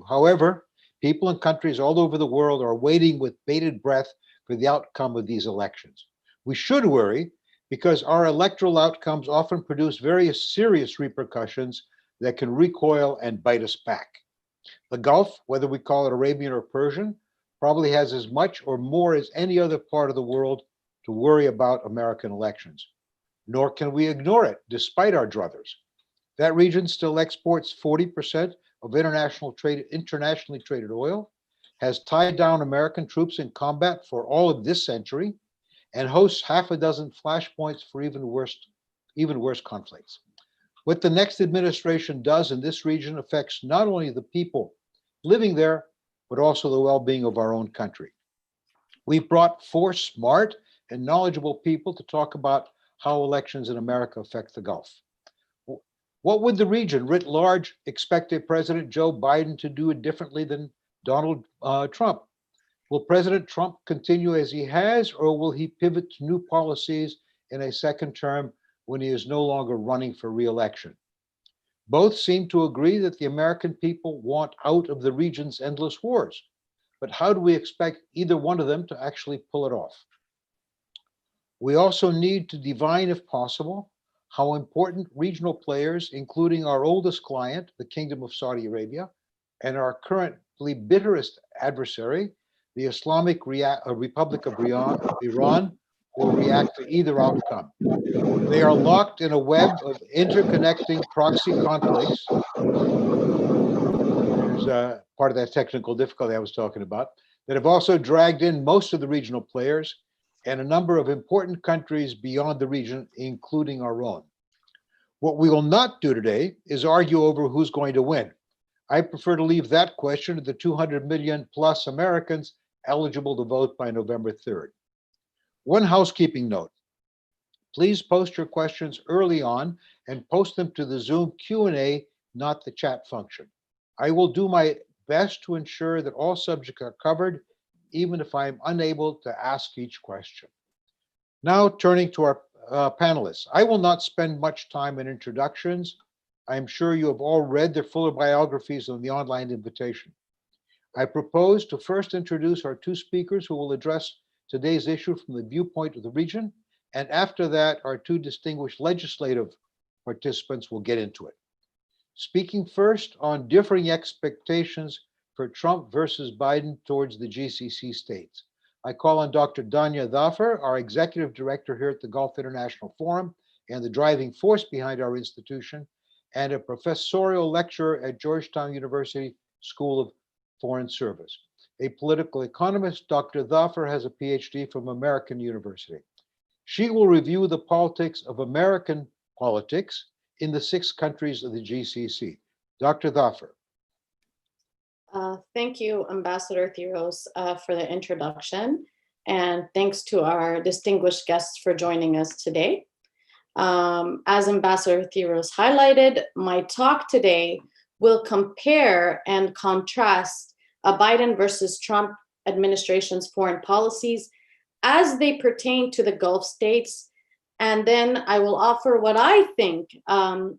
However, people and countries all over the world are waiting with bated breath for the outcome of these elections. We should worry because our electoral outcomes often produce very serious repercussions that can recoil and bite us back. The Gulf, whether we call it Arabian or Persian, probably has as much or more as any other part of the world to worry about American elections. Nor can we ignore it, despite our druthers. That region still exports 40% of internationally traded oil, has tied down American troops in combat for all of this century, and hosts half a dozen flashpoints for even worse conflicts. What the next administration does in this region affects not only the people living there, but also the well-being of our own country. We've brought four smart and knowledgeable people to talk about how elections in America affect the Gulf. What would the region writ large expect a President Joe Biden to do differently than Donald Trump? Will President Trump continue as he has, or will he pivot to new policies in a second term when he is no longer running for re-election? Both seem to agree that the American people want out of the region's endless wars. But how do we expect either one of them to actually pull it off? We also need to divine, if possible, how important regional players, including our oldest client, the Kingdom of Saudi Arabia, and our currently bitterest adversary, the Islamic Republic of Iran, will react to either outcome. They are locked in a web of interconnecting proxy conflicts. There's part of that technical difficulty I was talking about, that have also dragged in most of the regional players and a number of important countries beyond the region, including our own. What we will not do today is argue over who's going to win. I prefer to leave that question to the 200 million plus Americans eligible to vote by November 3rd. One housekeeping note. Please post your questions early on and post them to the Zoom Q&A, not the chat function. I will do my best to ensure that all subjects are covered, even if I am unable to ask each question. Now, turning to our panelists. I will not spend much time in introductions. I am sure you have all read their fuller biographies on the online invitation. I propose to first introduce our two speakers who will address today's issue from the viewpoint of the region, and after that, our two distinguished legislative participants will get into it. Speaking first on differing expectations for Trump versus Biden towards the GCC states. I call on Dr. Dania Thafer, our executive director here at the Gulf International Forum and the driving force behind our institution, and a professorial lecturer at Georgetown University School of Foreign Service. A political economist, Dr. Thafer has a PhD from American University. She will review the politics of American politics in the 6 countries of the GCC. Dr. Thafer. Thank you, Ambassador Theros, for the introduction. And thanks to our distinguished guests for joining us today. As Ambassador Theros highlighted, my talk today will compare and contrast a Biden versus Trump administration's foreign policies as they pertain to the Gulf states. And then I will offer what I think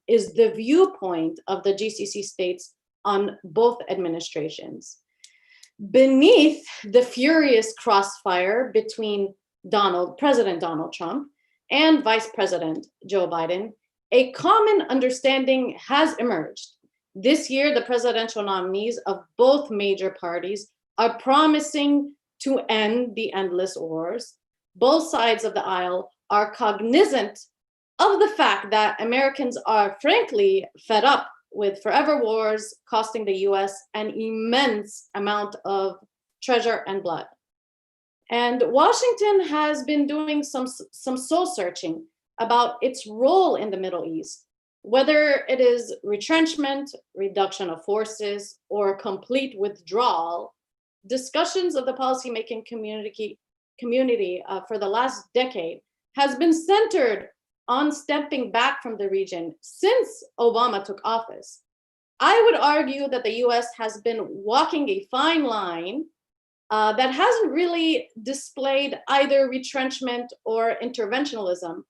is the viewpoint of the GCC states on both administrations. Beneath the furious crossfire between President Donald Trump and Vice President Joe Biden, a common understanding has emerged. This year, the presidential nominees of both major parties are promising to end the endless wars. Both sides of the aisle are cognizant of the fact that Americans are frankly fed up with forever wars costing the US an immense amount of treasure and blood. And Washington has been doing some soul searching about its role in the Middle East, whether it is retrenchment, reduction of forces, or complete withdrawal. Discussions of the policymaking community for the last decade has been centered on stepping back from the region since Obama took office. I would argue that the US has been walking a fine line that hasn't really displayed either retrenchment or interventionism.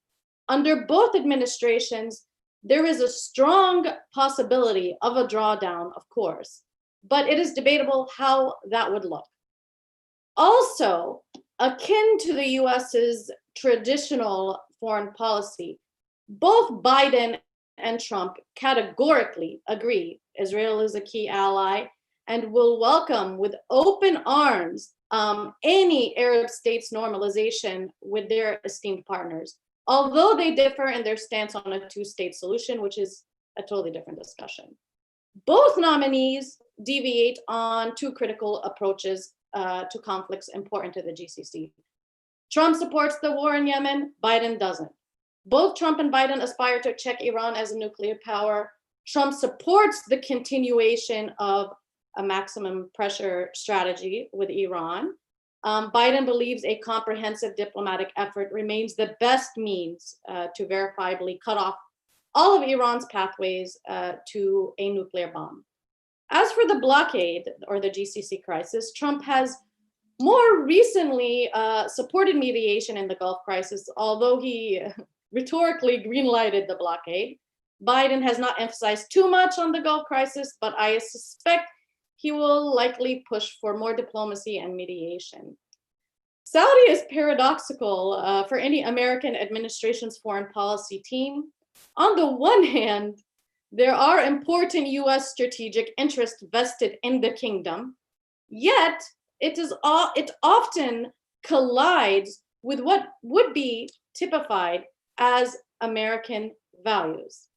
Under both administrations, there is a strong possibility of a drawdown, of course, but it is debatable how that would look. Also, akin to the US's traditional foreign policy, both Biden and Trump categorically agree Israel is a key ally and will welcome with open arms any Arab states' normalization with their esteemed partners, although they differ in their stance on a two-state solution, which is a totally different discussion. Both nominees deviate on two critical approaches to conflicts important to the GCC. Trump supports the war in Yemen, Biden doesn't. Both Trump and Biden aspire to check Iran as a nuclear power. Trump supports the continuation of a maximum pressure strategy with Iran. Biden believes a comprehensive diplomatic effort remains the best means to verifiably cut off all of Iran's pathways to a nuclear bomb. As for the blockade or the GCC crisis, Trump has more recently supported mediation in the Gulf crisis, although he rhetorically green-lighted the blockade. Biden has not emphasized too much on the Gulf crisis, but I suspect he will likely push for more diplomacy and mediation. Saudi is paradoxical for any American administration's foreign policy team. On the one hand, there are important US strategic interests vested in the kingdom, yet it often collides with what would be typified as American values.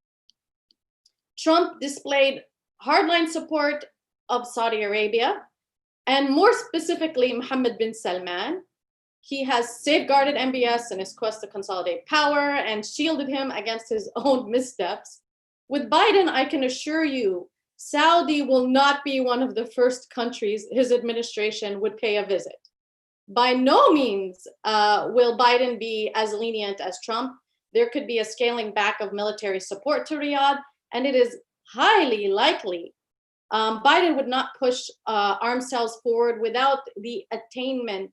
Trump displayed hardline support of Saudi Arabia, and more specifically, Mohammed bin Salman. He has safeguarded MBS in his quest to consolidate power and shielded him against his own missteps. With Biden, I can assure you, Saudi will not be one of the first countries his administration would pay a visit. By no means will Biden be as lenient as Trump. There could be a scaling back of military support to Riyadh, and it is highly likely Biden would not push arms sales forward without the attainment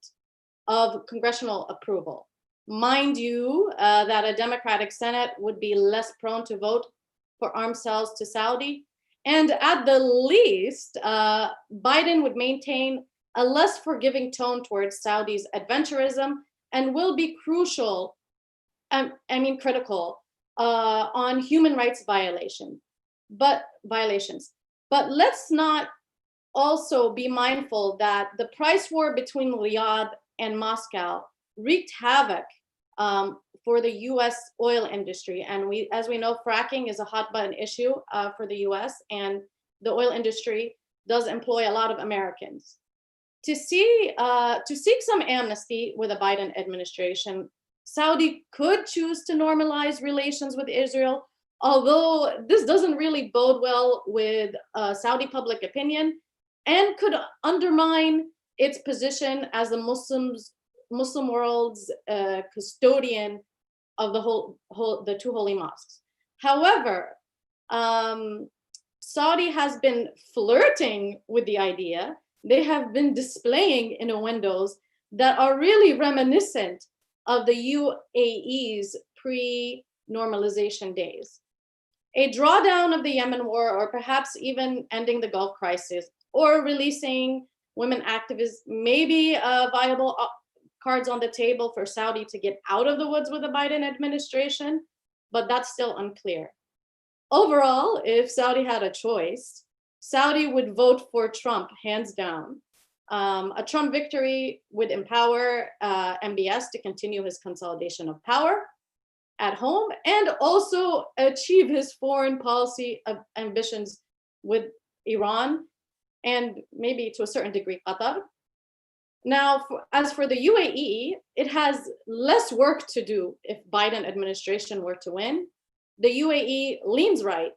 of congressional approval. Mind you, that a Democratic Senate would be less prone to vote for arms sales to Saudi. And at the least, Biden would maintain a less forgiving tone towards Saudi's adventurism and will be critical on human rights violations. But let's not also be mindful that the price war between Riyadh and Moscow wreaked havoc for the US oil industry. And as we know, fracking is a hot button issue for the US, and the oil industry does employ a lot of Americans. To seek some amnesty with the Biden administration, Saudi could choose to normalize relations with Israel, although this doesn't really bode well with Saudi public opinion and could undermine its position as the Muslim world's custodian of the two holy mosques. However, Saudi has been flirting with the idea. They have been displaying innuendos that are really reminiscent of the UAE's pre-normalization days. A drawdown of the Yemen war, or perhaps even ending the Gulf crisis, or releasing women activists may be viable cards on the table for Saudi to get out of the woods with the Biden administration, but that's still unclear. Overall, if Saudi had a choice, Saudi would vote for Trump, hands down. A Trump victory would empower MBS to continue his consolidation of power at home and also achieve his foreign policy ambitions with Iran and maybe to a certain degree Qatar. Now, as for the UAE, it has less work to do if Biden administration were to win. The UAE leans right,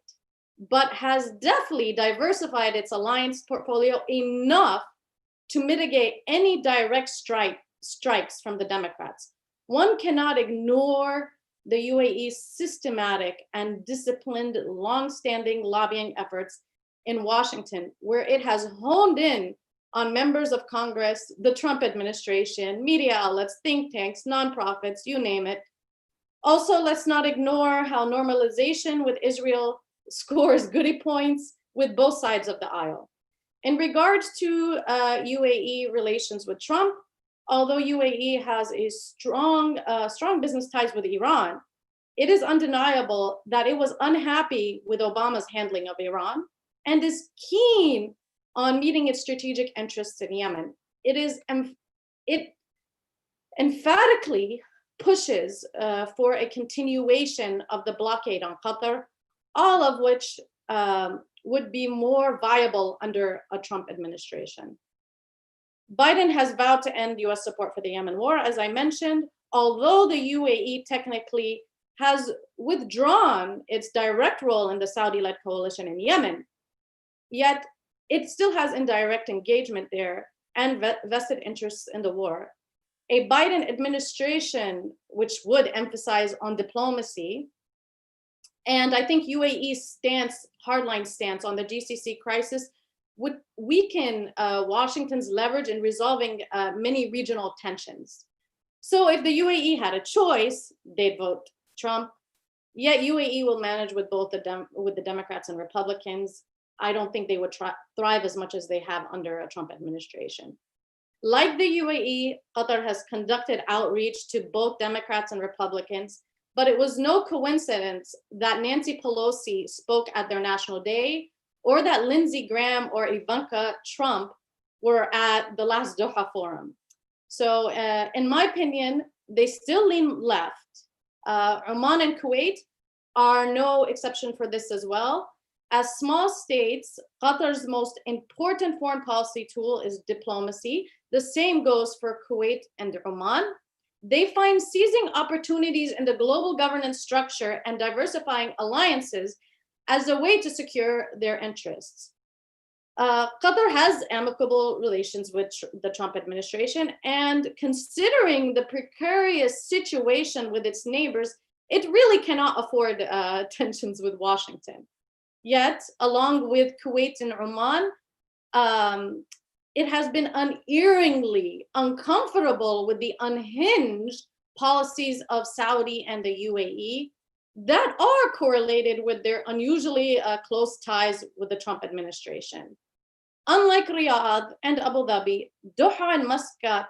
but has definitely diversified its alliance portfolio enough to mitigate any direct strikes from the Democrats. One cannot ignore the UAE's systematic and disciplined, long-standing lobbying efforts in Washington, where it has honed in on members of Congress, the Trump administration, media outlets, think tanks, nonprofits, you name it. Also, let's not ignore how normalization with Israel scores goodie points with both sides of the aisle. In regards to UAE relations with Trump, although UAE has a strong business ties with Iran, it is undeniable that it was unhappy with Obama's handling of Iran and is keen on meeting its strategic interests in Yemen. It emphatically pushes for a continuation of the blockade on Qatar, all of which would be more viable under a Trump administration. Biden has vowed to end US support for the Yemen war, as I mentioned, although the UAE technically has withdrawn its direct role in the Saudi-led coalition in Yemen, yet it still has indirect engagement there and vested interests in the war. A Biden administration, which would emphasize on diplomacy, and I think UAE's hardline stance on the GCC crisis would weaken Washington's leverage in resolving many regional tensions. So if the UAE had a choice, they'd vote Trump. Yet UAE will manage with both the Democrats and Republicans. I don't think they would thrive as much as they have under a Trump administration. Like the UAE, Qatar has conducted outreach to both Democrats and Republicans, but it was no coincidence that Nancy Pelosi spoke at their National Day, or that Lindsey Graham or Ivanka Trump were at the last Doha forum. So in my opinion, they still lean left. Oman and Kuwait are no exception for this as well. As small states, Qatar's most important foreign policy tool is diplomacy. The same goes for Kuwait and Oman. They find seizing opportunities in the global governance structure and diversifying alliances as a way to secure their interests. Qatar has amicable relations with the Trump administration, and considering the precarious situation with its neighbors, it really cannot afford tensions with Washington. Yet, along with Kuwait and Oman, it has been unerringly uncomfortable with the unhinged policies of Saudi and the UAE that are correlated with their unusually close ties with the Trump administration. Unlike Riyadh and Abu Dhabi, Doha and Muscat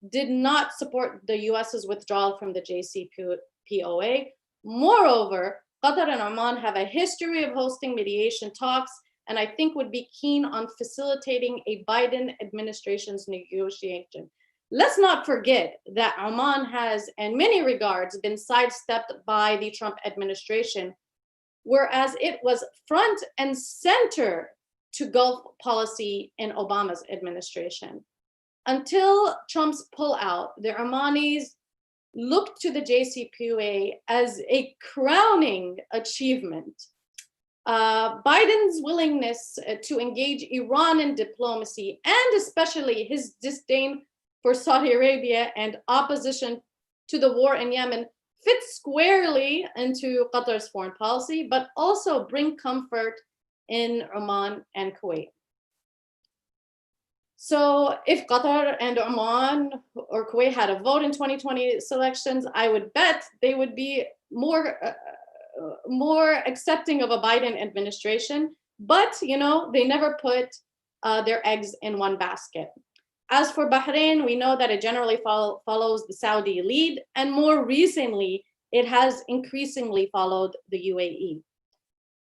did not support the US's withdrawal from the JCPOA. Moreover, Qatar and Oman have a history of hosting mediation talks, and I think would be keen on facilitating a Biden administration's negotiation. Let's not forget that Oman has, in many regards, been sidestepped by the Trump administration, whereas it was front and center to Gulf policy in Obama's administration. Until Trump's pullout, the Omanis looked to the JCPOA as a crowning achievement. Biden's willingness to engage Iran in diplomacy, and especially his disdain for Saudi Arabia and opposition to the war in Yemen, fits squarely into Qatar's foreign policy, but also bring comfort in Oman and Kuwait. So if Qatar and Oman or Kuwait had a vote in 2020 elections, I would bet they would be more accepting of a Biden administration, but they never put their eggs in one basket. As for Bahrain, we know that it generally follows the Saudi lead, and more recently, it has increasingly followed the UAE.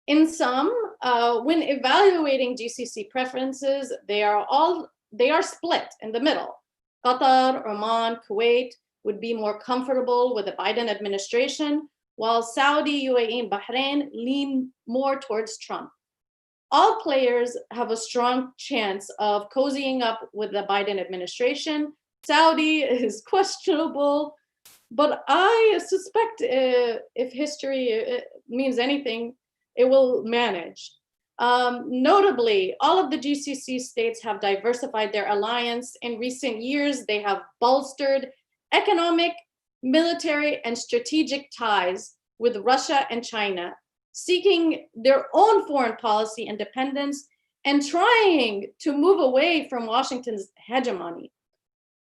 In sum, when evaluating GCC preferences, they are split in the middle. Qatar, Oman, Kuwait would be more comfortable with the Biden administration, while Saudi, UAE, and Bahrain lean more towards Trump. All players have a strong chance of cozying up with the Biden administration. Saudi is questionable, but I suspect if history means anything, it will manage. Notably, all of the GCC states have diversified their alliance. In recent years, they have bolstered economic, military, and strategic ties with Russia and China, seeking their own foreign policy independence and trying to move away from Washington's hegemony.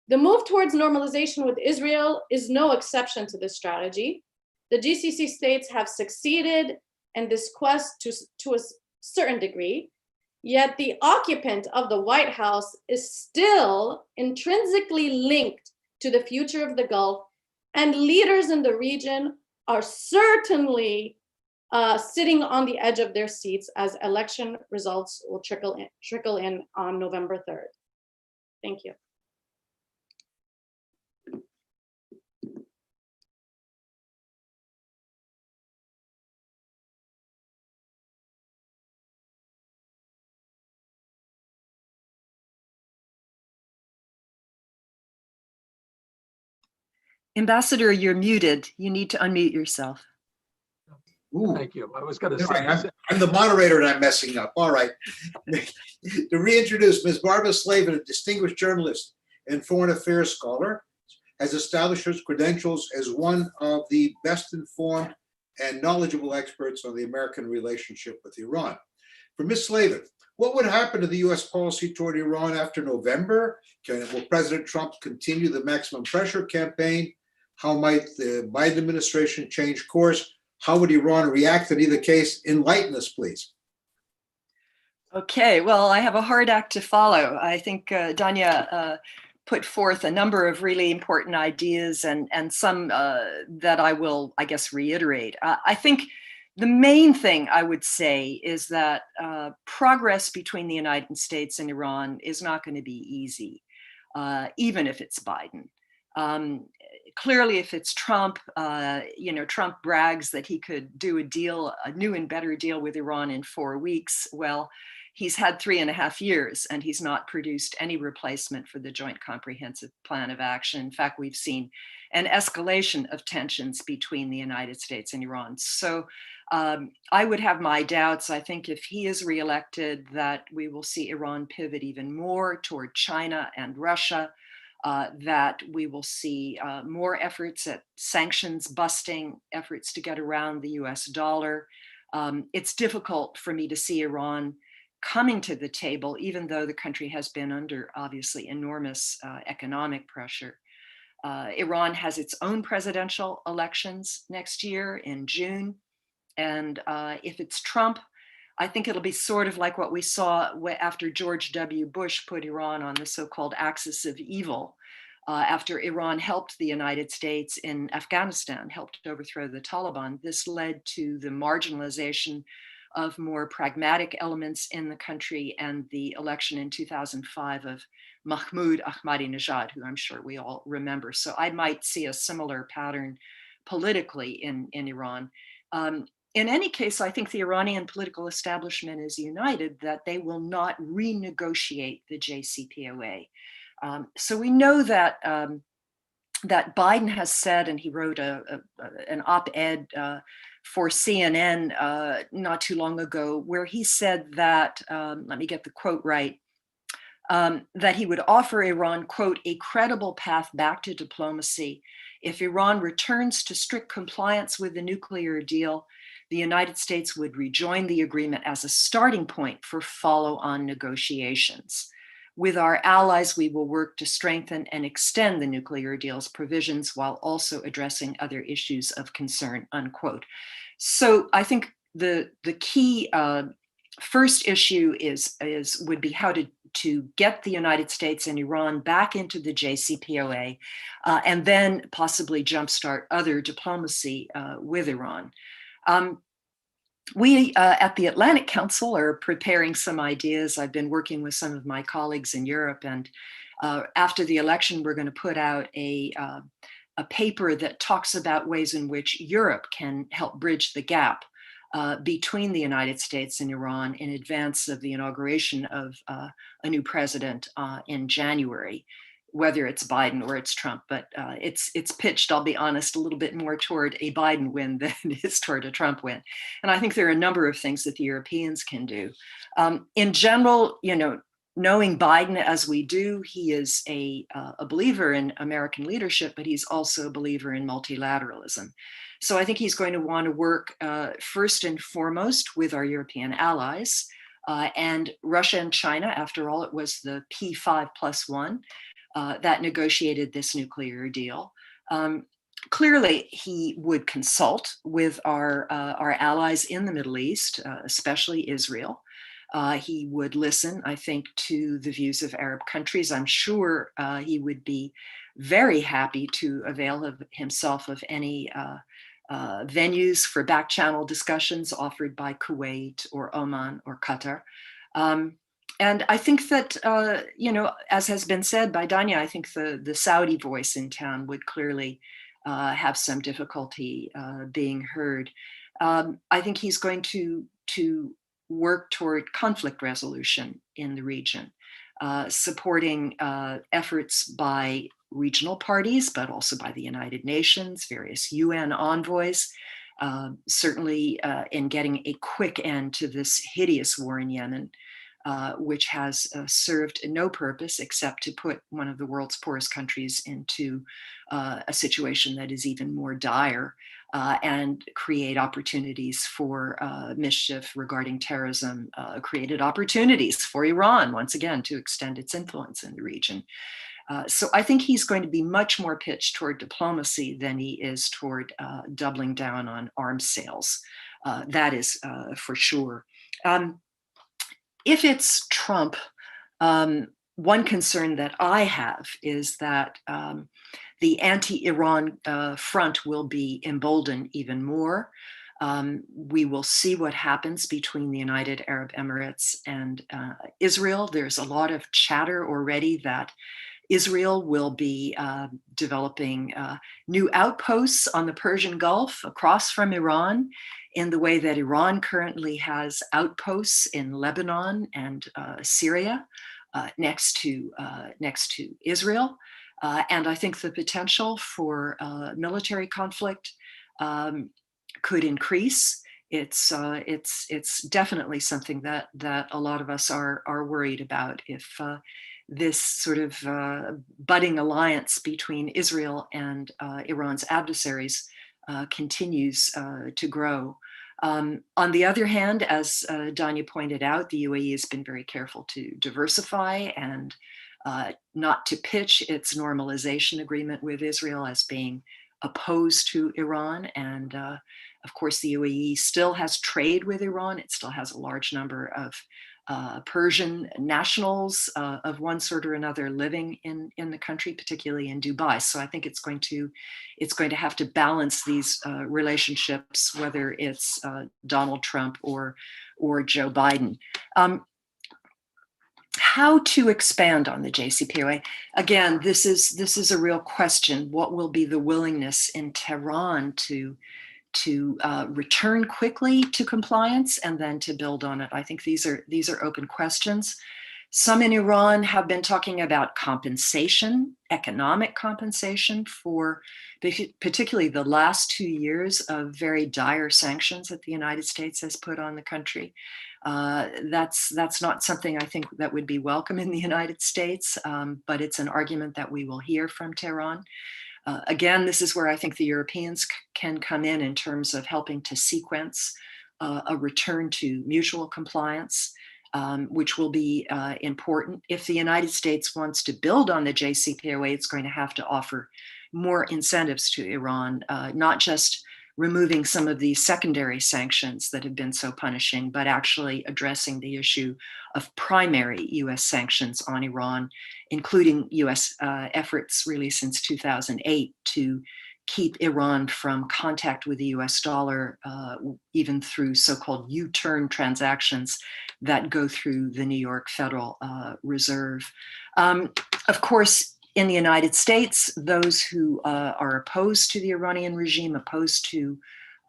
The move towards normalization with Israel is no exception to this strategy. The GCC states have succeeded in this quest to a certain degree, Yet the occupant of the White House is still intrinsically linked to the future of the Gulf, and leaders in the region are certainly sitting on the edge of their seats as election results will trickle in on November 3rd. Thank you. Ambassador, you're muted. You need to unmute yourself. Ooh. Thank you. I was going to All say. right, I'm the moderator and I'm messing up. All right. To reintroduce Ms. Barbara Slavin, a distinguished journalist and foreign affairs scholar, has established her credentials as one of the best informed and knowledgeable experts on the American relationship with Iran. For Ms. Slavin, what would happen to the U.S. policy toward Iran after November? Will President Trump continue the maximum pressure campaign? How might the Biden administration change course? How would Iran react in either case? Enlighten us, please. Okay, well, I have a hard act to follow. I think Dania put forth a number of really important ideas and some that I will, I guess, reiterate. I think the main thing I would say is that progress between the United States and Iran is not going to be easy, even if it's Biden. Clearly, if it's Trump, Trump brags that he could do a deal, a new and better deal with Iran in 4 weeks. Well, he's had 3.5 years and he's not produced any replacement for the Joint Comprehensive Plan of Action. In fact, we've seen an escalation of tensions between the United States and Iran. So I would have my doubts. I think if he is reelected, that we will see Iran pivot even more toward China and Russia. That we will see more efforts at sanctions busting, efforts to get around the US dollar. It's difficult for me to see Iran coming to the table, even though the country has been under obviously enormous economic pressure. Iran has its own presidential elections next year in June. And if it's Trump, I think it'll be sort of like what we saw after George W. Bush put Iran on the so-called axis of evil, after Iran helped the United States in Afghanistan, helped overthrow the Taliban. This led to the marginalization of more pragmatic elements in the country and the election in 2005 of Mahmoud Ahmadinejad, who I'm sure we all remember. So I might see a similar pattern politically in Iran. In any case, I think the Iranian political establishment is united that they will not renegotiate the JCPOA. So we know that that Biden has said, and he wrote an op-ed for CNN not too long ago, where he said that, let me get the quote right, that he would offer Iran, quote, a credible path back to diplomacy if Iran returns to strict compliance with the nuclear deal. The United States would rejoin the agreement as a starting point for follow-on negotiations. With our allies, we will work to strengthen and extend the nuclear deal's provisions while also addressing other issues of concern, unquote. So I think the key first issue would be how to get the United States and Iran back into the JCPOA, and then possibly jumpstart other diplomacy with Iran. We at the Atlantic Council are preparing some ideas. I've been working with some of my colleagues in Europe, and after the election, we're going to put out a paper that talks about ways in which Europe can help bridge the gap between the United States and Iran in advance of the inauguration of a new president in January, whether it's Biden or it's Trump. But it's pitched, I'll be honest, a little bit more toward a Biden win than it is toward a Trump win. And I think there are a number of things that the Europeans can do. In general, knowing Biden as we do, he is a believer in American leadership, but he's also a believer in multilateralism. So I think he's going to want to work first and foremost with our European allies and Russia and China. After all, it was the P5+1 that negotiated this nuclear deal. Clearly, he would consult with our allies in the Middle East, especially Israel. He would listen, I think, to the views of Arab countries. I'm sure he would be very happy to avail himself of any venues for back channel discussions offered by Kuwait or Oman or Qatar. And I think that, as has been said by Dania, I think the Saudi voice in town would clearly have some difficulty being heard. I think he's going to work toward conflict resolution in the region, supporting efforts by regional parties, but also by the United Nations, various UN envoys, certainly in getting a quick end to this hideous war in Yemen, which has served no purpose except to put one of the world's poorest countries into a situation that is even more dire and create opportunities for mischief regarding terrorism, created opportunities for Iran, once again, to extend its influence in the region. So I think he's going to be much more pitched toward diplomacy than he is toward doubling down on arms sales. That is for sure. If it's Trump, one concern that I have is that the anti-Iran front will be emboldened even more. We will see what happens between the United Arab Emirates and Israel. There's a lot of chatter already that Israel will be developing new outposts on the Persian Gulf across from Iran, in the way that Iran currently has outposts in Lebanon and Syria next to Israel. And I think the potential for military conflict could increase. It's definitely something that a lot of us are worried about if this sort of budding alliance between Israel and Iran's adversaries continues to grow. On the other hand, as Dania pointed out, the UAE has been very careful to diversify and not to pitch its normalization agreement with Israel as being opposed to Iran. And of course, the UAE still has trade with Iran. It still has a large number of Persian nationals of one sort or another living in the country, particularly in Dubai. So I think it's going to have to balance these relationships, whether it's Donald Trump or Joe Biden. How to expand on the JCPOA? Again, this is a real question. What will be the willingness in Tehran to return quickly to compliance and then to build on it? I think these are open questions. Some in Iran have been talking about compensation, economic compensation for particularly the last 2 years of very dire sanctions that the United States has put on the country. That's not something I think that would be welcome in the United States, but it's an argument that we will hear from Tehran. Again, this is where I think the Europeans can come in terms of helping to sequence a return to mutual compliance, which will be important. If the United States wants to build on the JCPOA, it's going to have to offer more incentives to Iran, not just removing some of these secondary sanctions that have been so punishing, but actually addressing the issue of primary US sanctions on Iran, including US efforts really since 2008 to keep Iran from contact with the US dollar, even through so-called U-turn transactions that go through the New York Federal Reserve. Of course, in the United States, those who are opposed to the Iranian regime, opposed to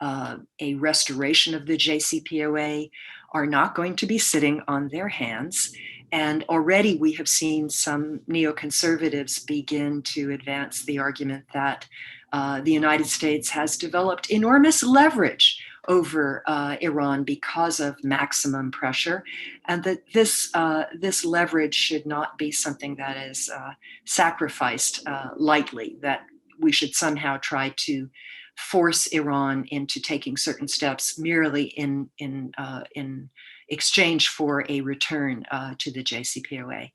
a restoration of the JCPOA, are not going to be sitting on their hands. And already we have seen some neoconservatives begin to advance the argument that the United States has developed enormous leverage over Iran because of maximum pressure, and that this leverage should not be something that is sacrificed lightly, that we should somehow try to force Iran into taking certain steps merely in exchange for a return to the JCPOA.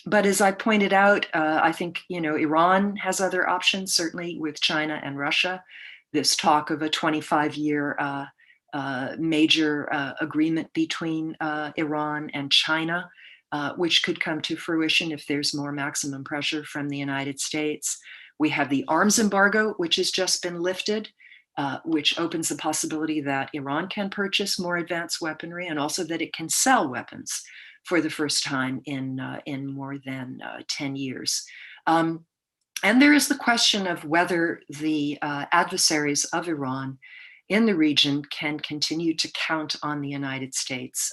But as I pointed out, I think Iran has other options, certainly with China and Russia. This talk of a 25-year major agreement between Iran and China, which could come to fruition if there's more maximum pressure from the United States. We have the arms embargo, which has just been lifted, which opens the possibility that Iran can purchase more advanced weaponry and also that it can sell weapons for the first time in more than 10 years. And there is the question of whether the adversaries of Iran in the region can continue to count on the United States.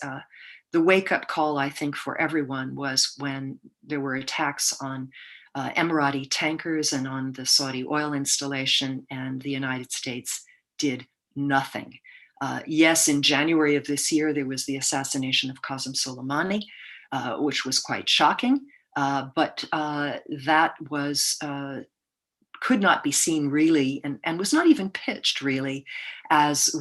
The wake-up call, I think, for everyone was when there were attacks on Emirati tankers and on the Saudi oil installation, and the United States did nothing. Yes, in January of this year, there was the assassination of Qasim Solomoni, which was quite shocking, but that was could not be seen really, and was not even pitched really as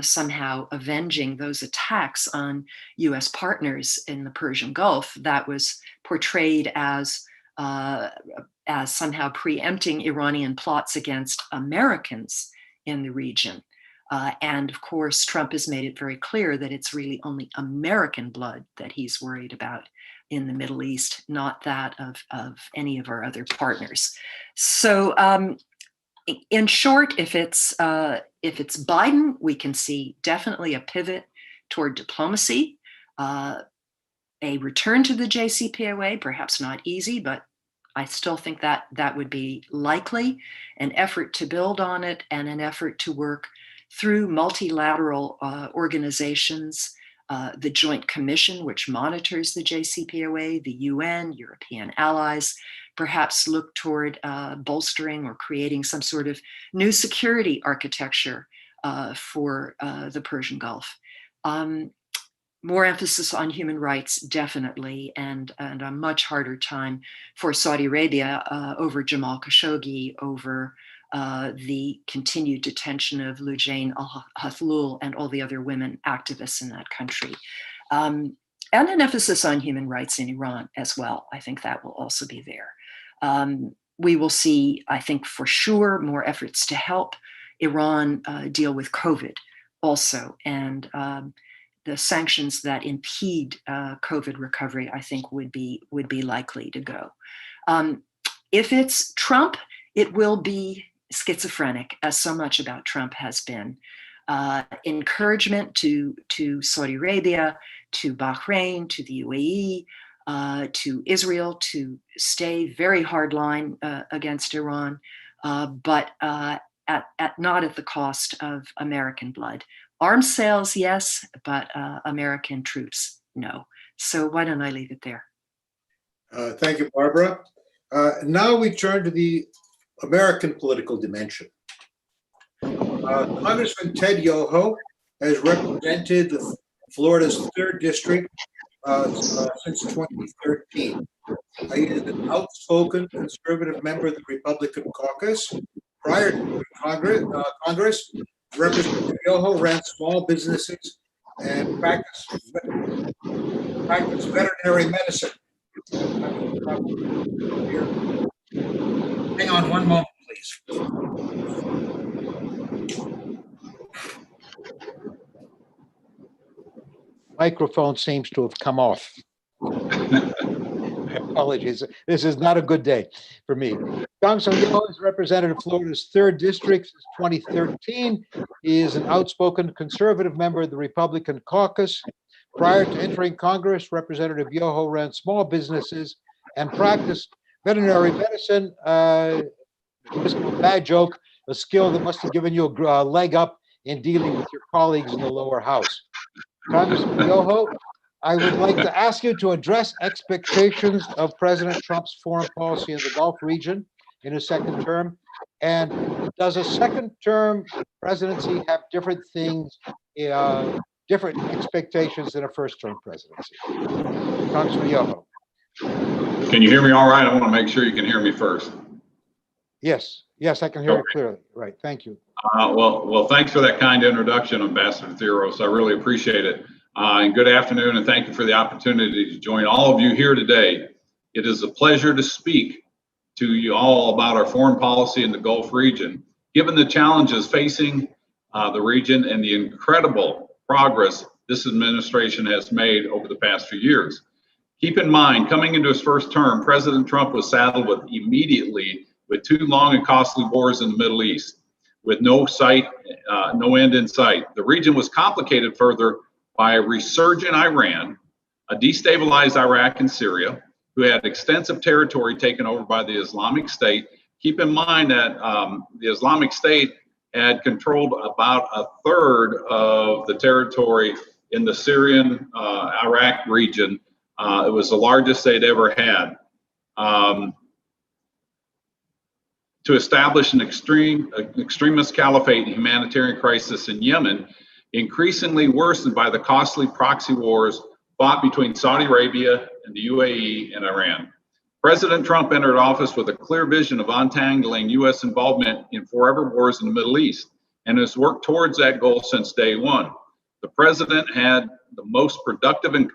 somehow avenging those attacks on US partners in the Persian Gulf. That was portrayed as somehow preempting Iranian plots against Americans in the region. And of course, Trump has made it very clear that it's really only American blood that he's worried about in the Middle East, not that of any of our other partners. So in short, if it's Biden, we can see definitely a pivot toward diplomacy, a return to the JCPOA, perhaps not easy, but I still think that that would be likely, an effort to build on it and an effort to work through multilateral organizations, the Joint Commission, which monitors the JCPOA, the UN, European allies, perhaps look toward bolstering or creating some sort of new security architecture for the Persian Gulf. More emphasis on human rights, definitely, and a much harder time for Saudi Arabia over Jamal Khashoggi, over the continued detention of Lujain al-Hathlul and all the other women activists in that country. And an emphasis on human rights in Iran as well. I think that will also be there. We will see, I think for sure, more efforts to help Iran deal with COVID also. And the sanctions that impede COVID recovery, I think would be likely to go. If it's Trump, it will be schizophrenic, as so much about Trump has been. Encouragement to Saudi Arabia, to Bahrain, to the UAE, to Israel to stay very hardline against Iran, but not at the cost of American blood. Arms sales, yes, but American troops, no. So why don't I leave it there? Thank you, Barbara. Now we turn to the American political dimension. Congressman Ted Yoho has represented Florida's 3rd district since 2013. He is an outspoken conservative member of the Republican caucus. Prior to Congress, Representative Yoho ran small businesses and practiced veterinary medicine. Hang on one moment, please. Microphone seems to have come off. Apologies. This is not a good day for me. Congressman Yoho has represented Florida's 3rd district since 2013. He is an outspoken conservative member of the Republican caucus. Prior to entering Congress, Representative Yoho ran small businesses and practiced veterinary medicine. Just a bad joke, a skill that must have given you a leg up in dealing with your colleagues in the lower house. Congressman Yoho, I would like to ask you to address expectations of President Trump's foreign policy in the Gulf region in his 2nd term. And does a 2nd term presidency have different things, different expectations than a 1st term presidency? Congressman Yoho. Can you hear me all right? I want to make sure you can hear me first. Yes, I can hear you clearly. Right, thank you. Well, thanks for that kind introduction, Ambassador Theros. I really appreciate it. And good afternoon, and thank you for the opportunity to join all of you here today. It is a pleasure to speak to you all about our foreign policy in the Gulf region. Given the challenges facing the region and the incredible progress this administration has made over the past few years. Keep in mind, coming into his first term, President Trump was saddled with immediately with 2 long and costly wars in the Middle East, with no end in sight. The region was complicated further by a resurgent Iran, a destabilized Iraq and Syria, who had extensive territory taken over by the Islamic State. Keep in mind that the Islamic State had controlled about 1/3 of the territory in the Syrian Iraq region. It was the largest they'd ever had. To establish an extremist caliphate and humanitarian crisis in Yemen, increasingly worsened by the costly proxy wars fought between Saudi Arabia and the UAE and Iran. President Trump entered office with a clear vision of untangling U.S. involvement in forever wars in the Middle East and has worked towards that goal since day one. The president had the most productive and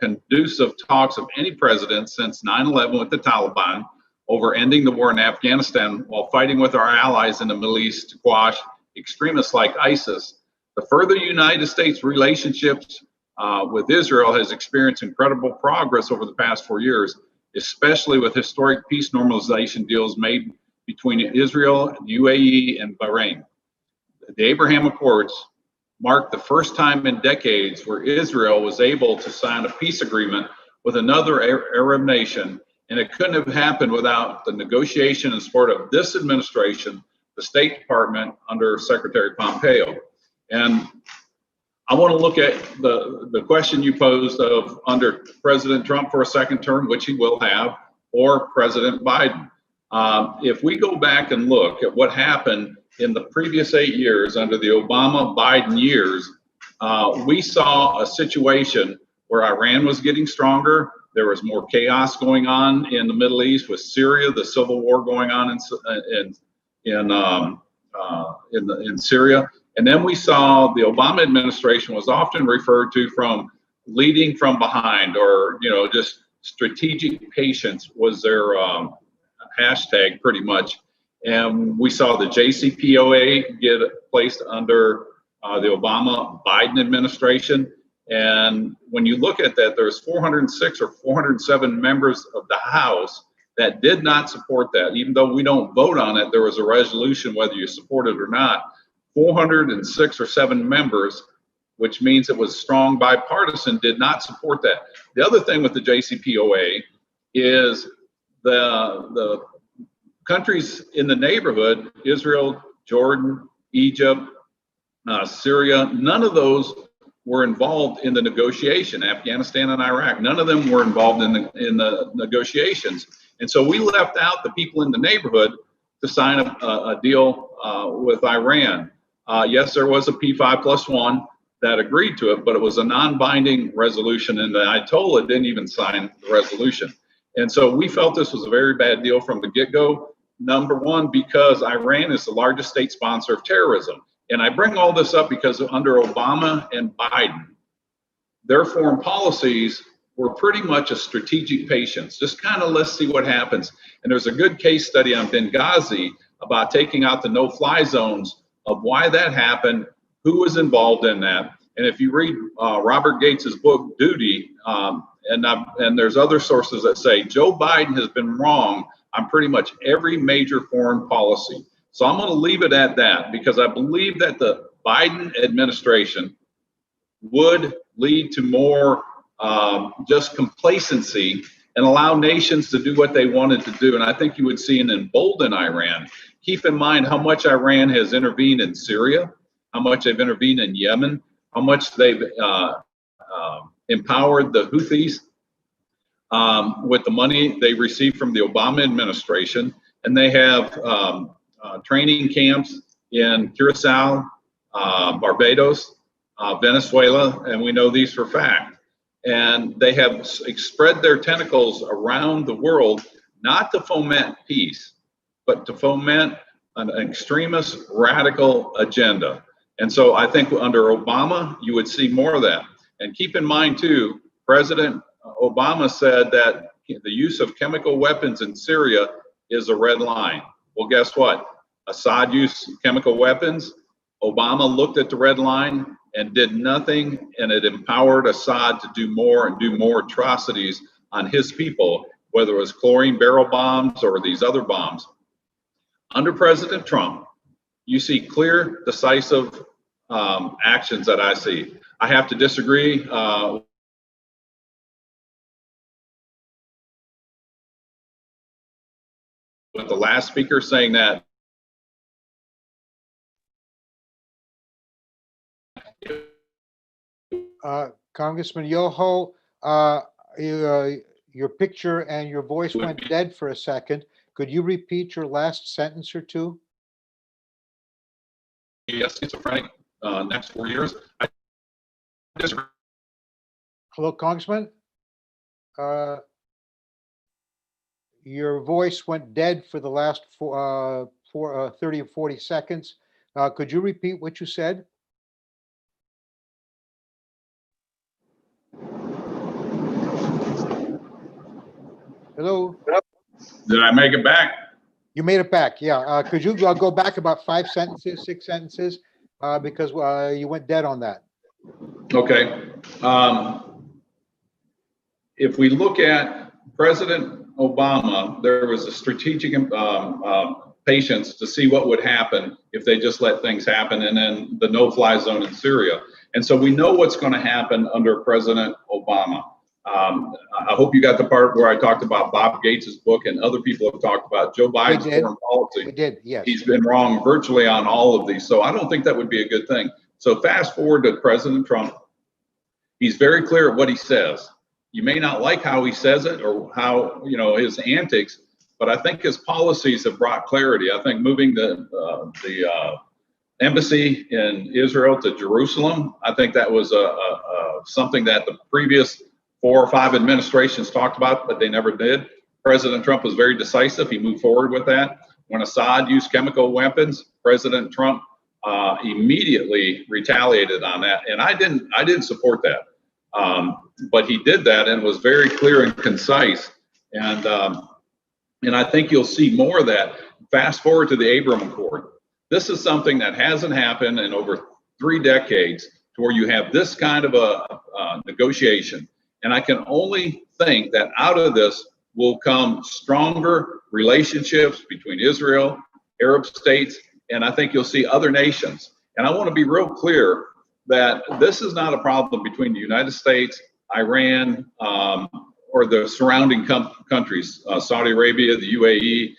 conducive talks of any president since 9/11 with the Taliban over ending the war in Afghanistan while fighting with our allies in the Middle East to quash extremists like ISIS. The further United States relationships with Israel has experienced incredible progress over the past 4 years, especially with historic peace normalization deals made between Israel, the UAE, and Bahrain. The Abraham Accords marked the first time in decades where Israel was able to sign a peace agreement with another Arab nation, and it couldn't have happened without the negotiation and support of this administration, the State Department under Secretary Pompeo. And I want to look at the question you posed of under President Trump for a second term, which he will have, or President Biden. If we go back and look at what happened in the previous 8 years under the Obama-Biden years, we saw a situation where Iran was getting stronger. There was more chaos going on in the Middle East with Syria, the civil war going on in Syria. And then we saw the Obama administration was often referred to from leading from behind, or, you know, just strategic patience was their hashtag pretty much. And we saw the JCPOA get placed under the Obama-Biden administration. And when you look at that, there's 406 or 407 members of the House that did not support that. Even though we don't vote on it, there was a resolution whether you support it or not. 406 or 7 members, which means it was strong bipartisan, did not support that. The other thing with the JCPOA is the countries in the neighborhood, Israel, Jordan, Egypt, Syria, none of those were involved in the negotiation. Afghanistan and Iraq, none of them were involved in the negotiations. And so we left out the people in the neighborhood to sign a deal with Iran. Yes, there was a P5+1 that agreed to it, but it was a non-binding resolution, and the Ayatollah didn't even sign the resolution. And so we felt this was a very bad deal from the get-go. Number one, because Iran is the largest state sponsor of terrorism. And I bring all this up because under Obama and Biden, their foreign policies were pretty much a strategic patience. Just kind of let's see what happens. And there's a good case study on Benghazi about taking out the no-fly zones of why that happened, who was involved in that. And if you read Robert Gates's book, Duty, and there's other sources that say Joe Biden has been wrong on pretty much every major foreign policy. So I'm going to leave it at that, because I believe that the Biden administration would lead to more just complacency and allow nations to do what they wanted to do. And I think you would see an emboldened Iran. Keep in mind how much Iran has intervened in Syria, how much they've intervened in Yemen, how much they've empowered the Houthis with the money they received from the Obama administration. And they have training camps in Curacao, Barbados, Venezuela, and we know these for fact. And they have spread their tentacles around the world, not to foment peace, but to foment an extremist radical agenda. And so I think under Obama, you would see more of that. And keep in mind too, President Obama said that the use of chemical weapons in Syria is a red line. Well, guess what? Assad used chemical weapons. Obama looked at the red line and did nothing, and it empowered Assad to do more and do more atrocities on his people, whether it was chlorine barrel bombs or these other bombs. Under President Trump, you see clear, decisive actions that I see. I have to disagree with the last speaker saying that Congressman Yoho, your picture and your voice went dead for a second. Could you repeat your last sentence or two? schizophrenic next 4 years. I disagree. Hello, Congressman? Your voice went dead for the last 30 or 40 seconds. Could you repeat what you said? Hello? Did I make it back? You made it back, yeah. Could you go back about 5 sentences, 6 sentences? Because you went dead on that. Okay. If we look at President Obama, there was a strategic patience to see what would happen if they just let things happen, and then the no-fly zone in Syria. And so we know what's going to happen under President Obama. I hope you got the part where I talked about Bob Gates' book, and other people have talked about Joe Biden's foreign policy. We did, yes. He's been wrong virtually on all of these. So I don't think that would be a good thing. So fast forward to President Trump. He's very clear at what he says. You may not like how he says it or how, you know, his antics, but I think his policies have brought clarity. I think moving the embassy in Israel to Jerusalem, I think that was something that the previous 4 or 5 administrations talked about, but they never did. President Trump was very decisive. He moved forward with that. When Assad used chemical weapons, President Trump immediately retaliated on that, and I didn't support that. But he did that and was very clear and concise. And I think you'll see more of that. Fast forward to the Abraham Accord. This is something that hasn't happened in over 3 decades, to where you have this kind of a negotiation. And I can only think that out of this will come stronger relationships between Israel, Arab states, and I think you'll see other nations. And I want to be real clear that this is not a problem between the United States, Iran, or the surrounding countries, Saudi Arabia, the UAE,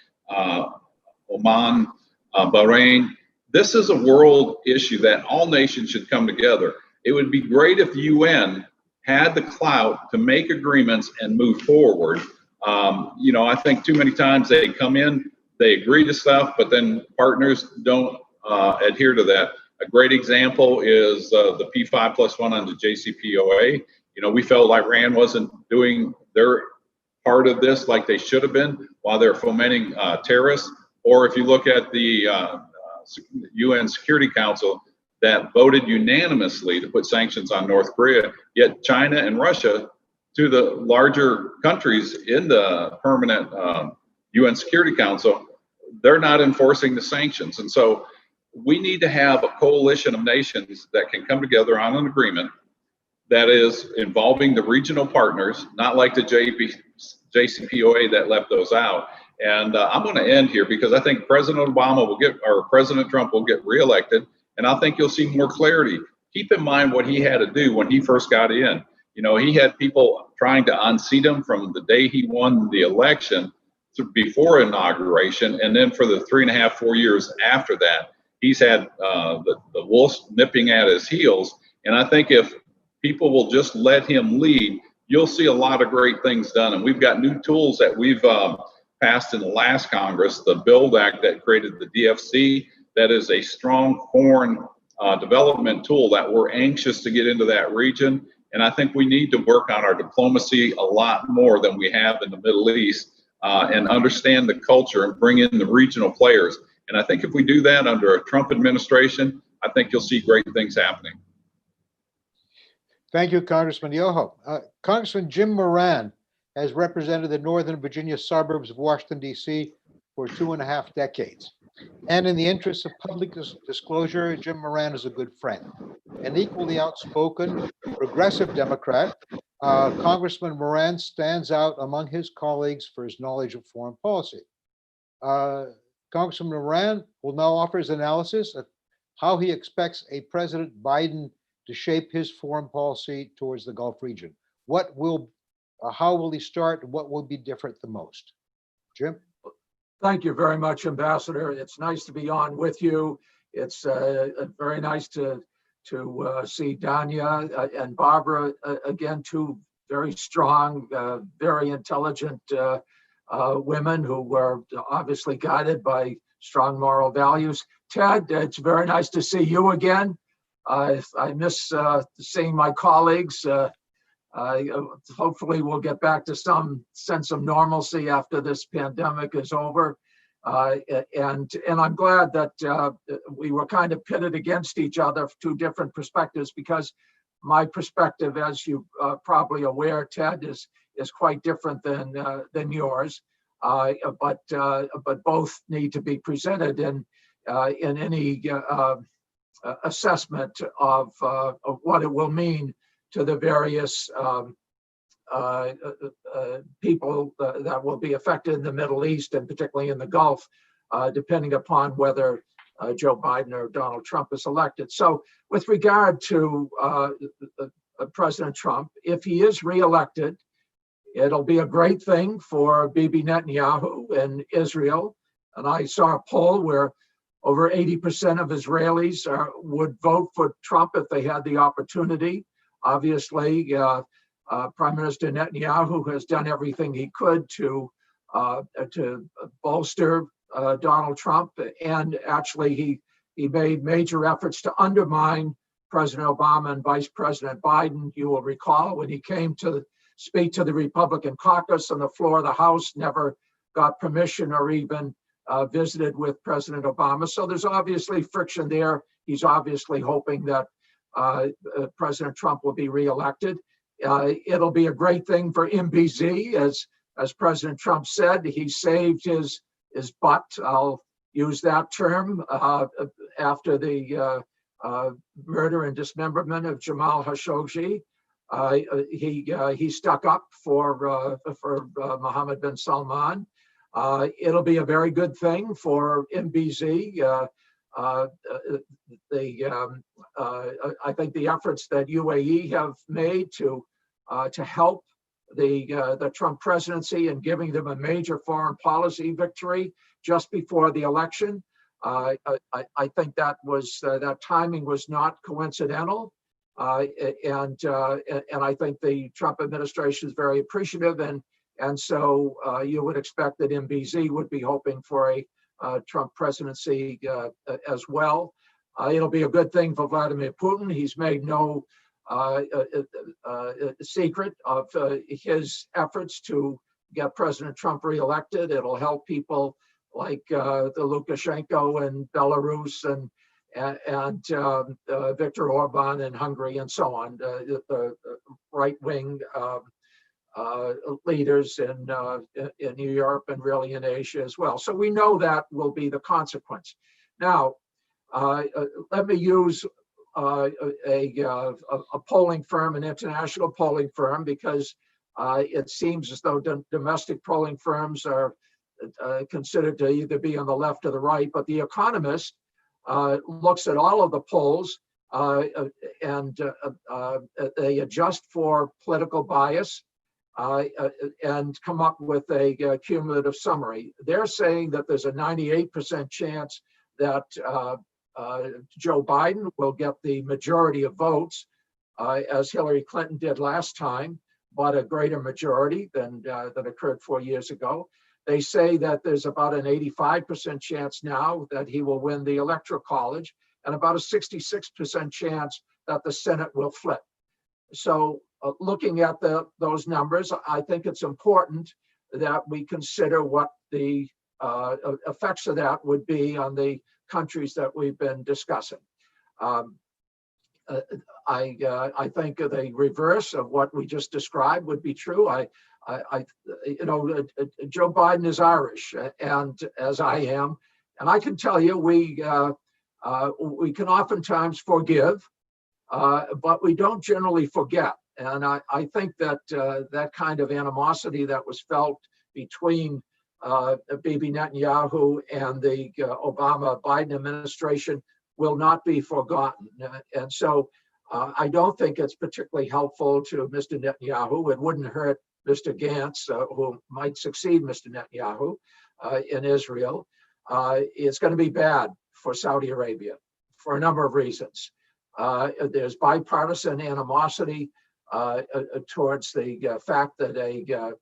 Oman, Bahrain. This is a world issue that all nations should come together. It would be great if the UN had the clout to make agreements and move forward. You know, I think too many times they come in, they agree to stuff, but then partners don't adhere to that. A great example is the P5+1 on the JCPOA. You know, we felt like Iran wasn't doing their part of this like they should have been while they're fomenting terrorists. Or if you look at the UN Security Council that voted unanimously to put sanctions on North Korea, yet China and Russia, two of the larger countries in the permanent UN Security Council, they're not enforcing the sanctions. And so we need to have a coalition of nations that can come together on an agreement that is involving the regional partners, not like the JCPOA that left those out. And I'm going to end here because I think President Obama will get, or President Trump will get reelected, and I think you'll see more clarity. Keep in mind what he had to do when he first got in. You know, he had people trying to unseat him from the day he won the election to before inauguration, and then for the 3.5, 4 years after that, he's had the wolves nipping at his heels. And I think if people will just let him lead, you'll see a lot of great things done. And we've got new tools that we've passed in the last Congress, the BUILD Act that created the DFC, that is a strong foreign development tool that we're anxious to get into that region. And I think we need to work on our diplomacy a lot more than we have in the Middle East and understand the culture and bring in the regional players. And I think if we do that under a Trump administration, I think you'll see great things happening. Thank you, Congressman Yoho. Congressman Jim Moran has represented the Northern Virginia suburbs of Washington, D.C. for 2.5 decades. And in the interest of public disclosure, Jim Moran is a good friend. An equally outspoken progressive Democrat, Congressman Moran stands out among his colleagues for his knowledge of foreign policy. Congressman Moran will now offer his analysis of how he expects a President Biden to shape his foreign policy towards the Gulf region. How will he start? What will be different the most? Jim? Thank you very much, Ambassador. It's nice to be on with you. It's very nice to see Dania and Barbara again, two very strong, very intelligent women who were obviously guided by strong moral values. Ted, it's very nice to see you again. I miss seeing my colleagues. Hopefully we'll get back to some sense of normalcy after this pandemic is over. And I'm glad that we were kind of pitted against each other, two different perspectives, because my perspective, as you probably aware, Ted, is quite different than yours. But both need to be presented in any assessment of what it will mean to the various people that will be affected in the Middle East and particularly in the Gulf, depending upon whether Joe Biden or Donald Trump is elected. So with regard to President Trump, if he is reelected, it'll be a great thing for Bibi Netanyahu and Israel. And I saw a poll where over 80% of Israelis would vote for Trump if they had the opportunity. Obviously, Prime Minister Netanyahu has done everything he could to bolster Donald Trump, and actually he made major efforts to undermine President Obama and Vice President Biden. You will recall when he came to speak to the Republican caucus on the floor of the House, never got permission or even visited with President Obama. So there's obviously friction there. He's obviously hoping that President Trump will be reelected. It'll be a great thing for MBZ, as President Trump said. He saved his butt, I'll use that term, after the murder and dismemberment of Jamal Khashoggi. He stuck up for Mohammed bin Salman. It'll be a very good thing for MBZ. I think the efforts that UAE have made to help the Trump presidency and giving them a major foreign policy victory just before the election, I think that timing was not coincidental, and I think the Trump administration is very appreciative, and so you would expect that MBZ would be hoping for a Trump presidency as well. It'll be a good thing for Vladimir Putin. He's made no secret of his efforts to get President Trump reelected. It'll help people like the Lukashenko in Belarus and Viktor Orban in Hungary and so on, the right-wing leaders in Europe and really in Asia as well. So we know that will be the consequence. Now, let me use a polling firm, an international polling firm, because it seems as though domestic polling firms are considered to either be on the left or the right. But The Economist looks at all of the polls and they adjust for political bias and come up with a cumulative summary. They're saying that there's a 98% chance that Joe Biden will get the majority of votes, as Hillary Clinton did last time, but a greater majority than occurred 4 years ago. They say that there's about an 85% chance now that he will win the Electoral College, and about a 66% chance that the Senate will flip. So looking at those numbers, I think it's important that we consider what the effects of that would be on the countries that we've been discussing. I think the reverse of what we just described would be true. Joe Biden is Irish, and as I am, And I can tell you, we can oftentimes forgive, but we don't generally forget. And I think that that kind of animosity that was felt between Bibi Netanyahu and the Obama-Biden administration will not be forgotten. And so I don't think it's particularly helpful to Mr. Netanyahu. It wouldn't hurt Mr. Gantz, who might succeed Mr. Netanyahu in Israel. It's going to be bad for Saudi Arabia for a number of reasons. There's bipartisan animosity towards the fact that a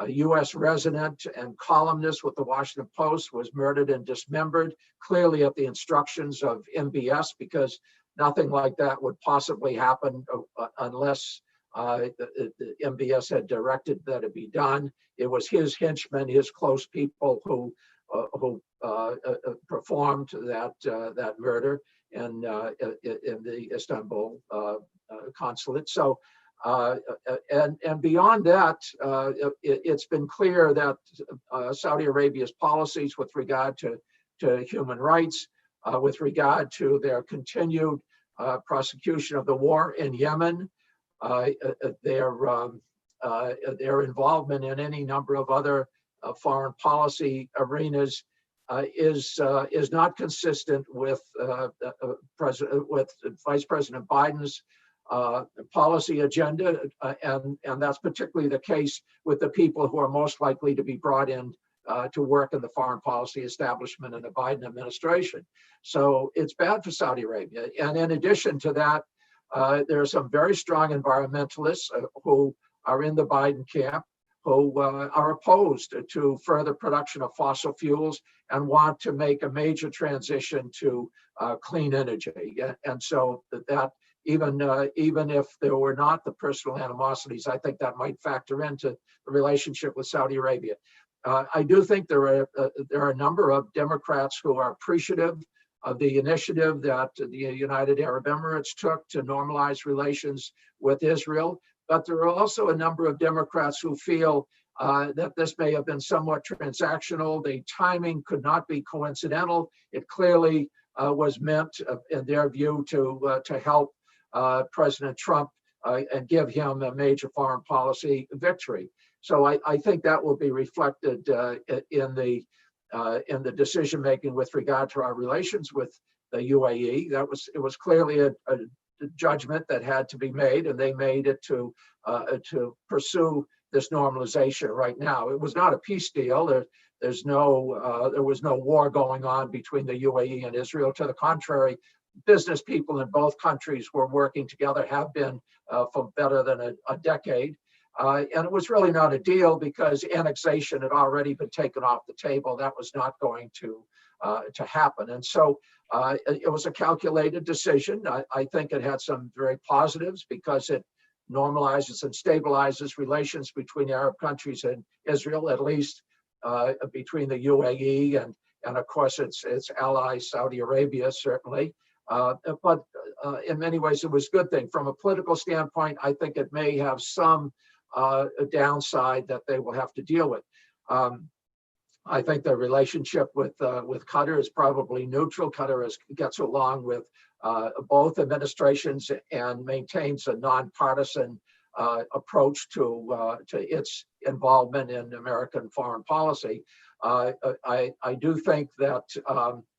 U.S. resident and columnist with the Washington Post was murdered and dismembered, clearly at the instructions of MBS, because nothing like that would possibly happen unless the MBS had directed that it be done. It was his henchmen, his close people who performed that murder in the Istanbul consulate. So, and beyond that, it's been clear that Saudi Arabia's policies with regard to human rights, with regard to their continued prosecution of the war in Yemen, their involvement in any number of other foreign policy arenas is not consistent with Vice President Biden's policy agenda, and that's particularly the case with the people who are most likely to be brought in to work in the foreign policy establishment in the Biden administration. So it's bad for Saudi Arabia. And in addition to that, there are some very strong environmentalists who are in the Biden camp, who are opposed to further production of fossil fuels and want to make a major transition to clean energy. And so that even if there were not the personal animosities, I think that might factor into the relationship with Saudi Arabia. I do think there are a number of Democrats who are appreciative of the initiative that the United Arab Emirates took to normalize relations with Israel. But there are also a number of Democrats who feel that this may have been somewhat transactional. The timing could not be coincidental. It clearly was meant, in their view, to help President Trump and give him a major foreign policy victory. So I think that will be reflected in the decision making with regard to our relations with the UAE. It was clearly a judgment that had to be made, and they made it to pursue this normalization right now. It was not a peace deal. There was no war going on between the UAE and Israel. To the contrary, business people in both countries were working together, have been for better than a decade. And it was really not a deal because annexation had already been taken off the table. That was not going to happen. And so it was a calculated decision. I think it had some very positives because it normalizes and stabilizes relations between Arab countries and Israel, at least between the UAE and of course its ally Saudi Arabia, certainly. But in many ways, it was a good thing. From a political standpoint, I think it may have some downside that they will have to deal with. I think the relationship with Qatar is probably neutral. Qatar gets along with both administrations and maintains a nonpartisan approach to its involvement in American foreign policy. I do think that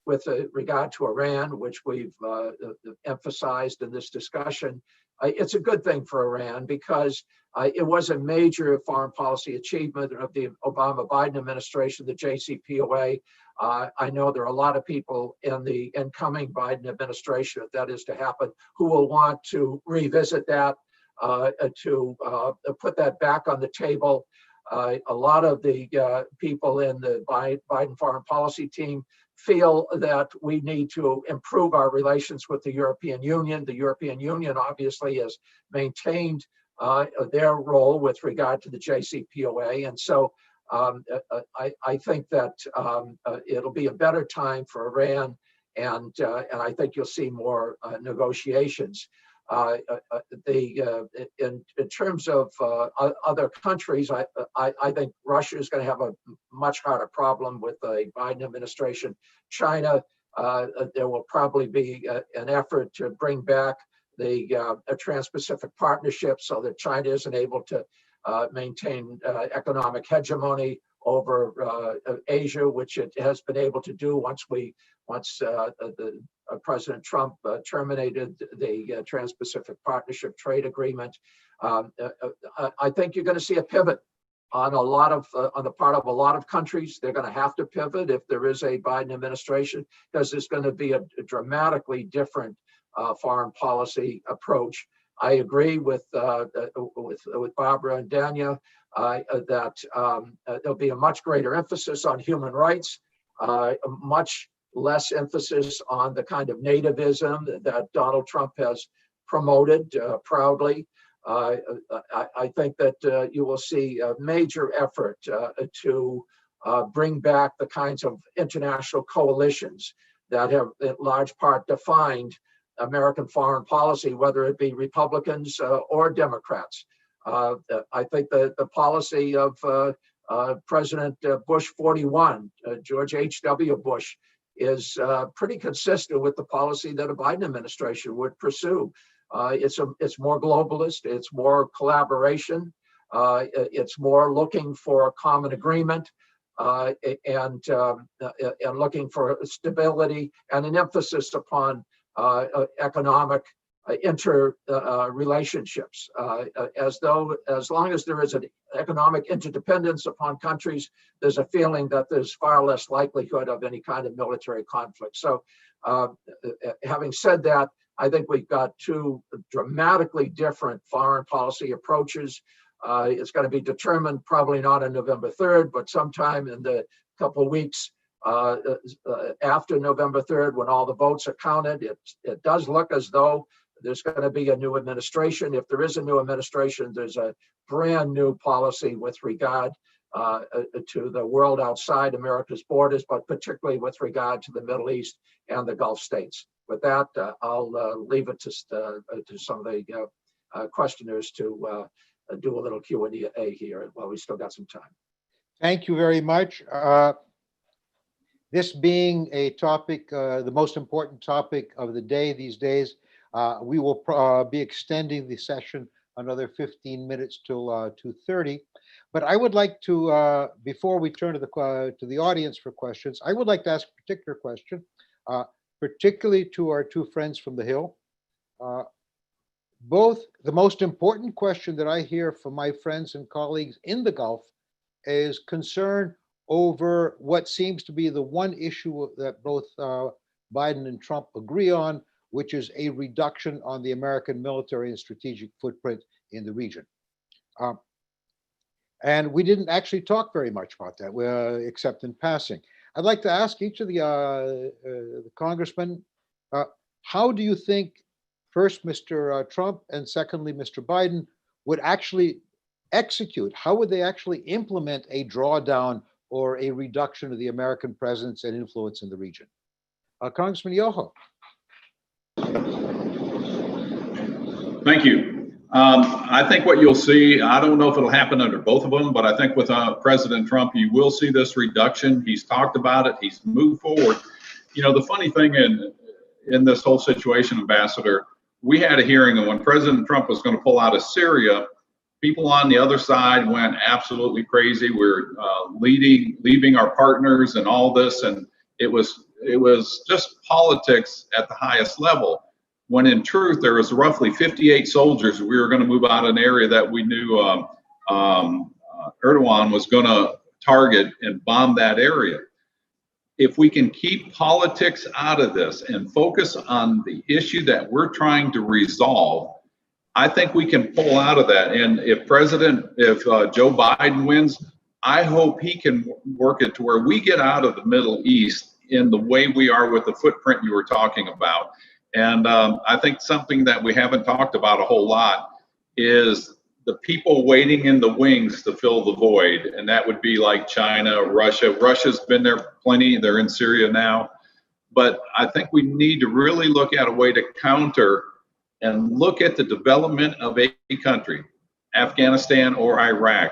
with regard to Iran, which we've emphasized in this discussion, it's a good thing for Iran because it was a major foreign policy achievement of the Obama-Biden administration, the JCPOA. I know there are a lot of people in the incoming Biden administration, if that is to happen, who will want to revisit that, to put that back on the table. A lot of the people in the Biden foreign policy team feel that we need to improve our relations with the European Union. The European Union obviously has maintained their role with regard to the JCPOA. And so I think that it'll be a better time for Iran, and I think you'll see more negotiations. In terms of other countries, I think Russia is going to have a much harder problem with the Biden administration. China, there will probably be an effort to bring back the Trans-Pacific Partnership so that China isn't able to maintain economic hegemony over Asia, which it has been able to do once President Trump terminated the Trans-Pacific Partnership trade agreement. I think you're going to see a pivot on the part of a lot of countries. They're going to have to pivot if there is a Biden administration, because there's going to be a dramatically different foreign policy approach. I agree with Barbara and Dania that there'll be a much greater emphasis on human rights, much less emphasis on the kind of nativism that Donald Trump has promoted proudly. I think that you will see a major effort to bring back the kinds of international coalitions that have in large part defined American foreign policy, whether it be Republicans or Democrats. I think that the policy of President Bush 41, George H.W. Bush, is pretty consistent with the policy that a Biden administration would pursue. It's more globalist, it's more collaboration, it's more looking for a common agreement, and looking for stability and an emphasis upon economic relationships, as long as there is an economic interdependence upon countries, there's a feeling that there's far less likelihood of any kind of military conflict. So having said that, I think we've got two dramatically different foreign policy approaches. It's going to be determined probably not on November 3rd, but sometime in the couple of weeks after November 3rd, when all the votes are counted. It does look as though there's going to be a new administration. If there is a new administration, there's a brand new policy with regard to the world outside America's borders, but particularly with regard to the Middle East and the Gulf states. With that, I'll leave it to some of the questioners to do a little Q&A here while we still got some time. Thank you very much. This being a topic, the most important topic of the day these days, we will be extending the session another 15 minutes till 2:30. But I would like to, before we turn to the audience for questions, I would like to ask a particular question, particularly to our two friends from the Hill. Both the most important question that I hear from my friends and colleagues in the Gulf is concern over what seems to be the one issue that both Biden and Trump agree on, which is a reduction on the American military and strategic footprint in the region. And we didn't actually talk very much about that, except in passing. I'd like to ask each of the congressmen, how do you think, first Mr. Trump and secondly Mr. Biden, would actually execute, how would they actually implement a drawdown or a reduction of the American presence and influence in the region? Congressman Yoho. Thank you. I think what you'll see, I don't know if it'll happen under both of them, but I think with President Trump, you will see this reduction. He's talked about it. He's moved forward. You know, the funny thing in this whole situation, Ambassador, we had a hearing, and when President Trump was going to pull out of Syria, people on the other side went absolutely crazy. We're leaving our partners and all this, and it was just politics at the highest level. When in truth, there was roughly 58 soldiers. We were going to move out of an area that we knew Erdogan was going to target and bomb that area. If we can keep politics out of this and focus on the issue that we're trying to resolve, I think we can pull out of that. And if Joe Biden wins, I hope he can work it to where we get out of the Middle East in the way we are with the footprint you were talking about. And I think something that we haven't talked about a whole lot is the people waiting in the wings to fill the void. And that would be like China, Russia. Russia's been there plenty. They're in Syria now. But I think we need to really look at a way to counter and look at the development of a country, Afghanistan or Iraq.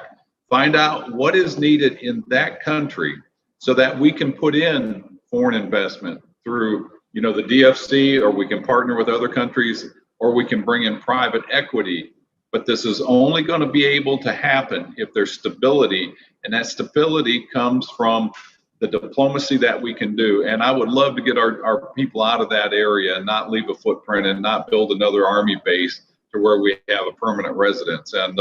Find out what is needed in that country so that we can put in foreign investment through, the DFC, or we can partner with other countries, or we can bring in private equity. But this is only going to be able to happen if there's stability, and that stability comes from the diplomacy that we can do. And I would love to get our people out of that area and not leave a footprint and not build another army base to where we have a permanent residence. And,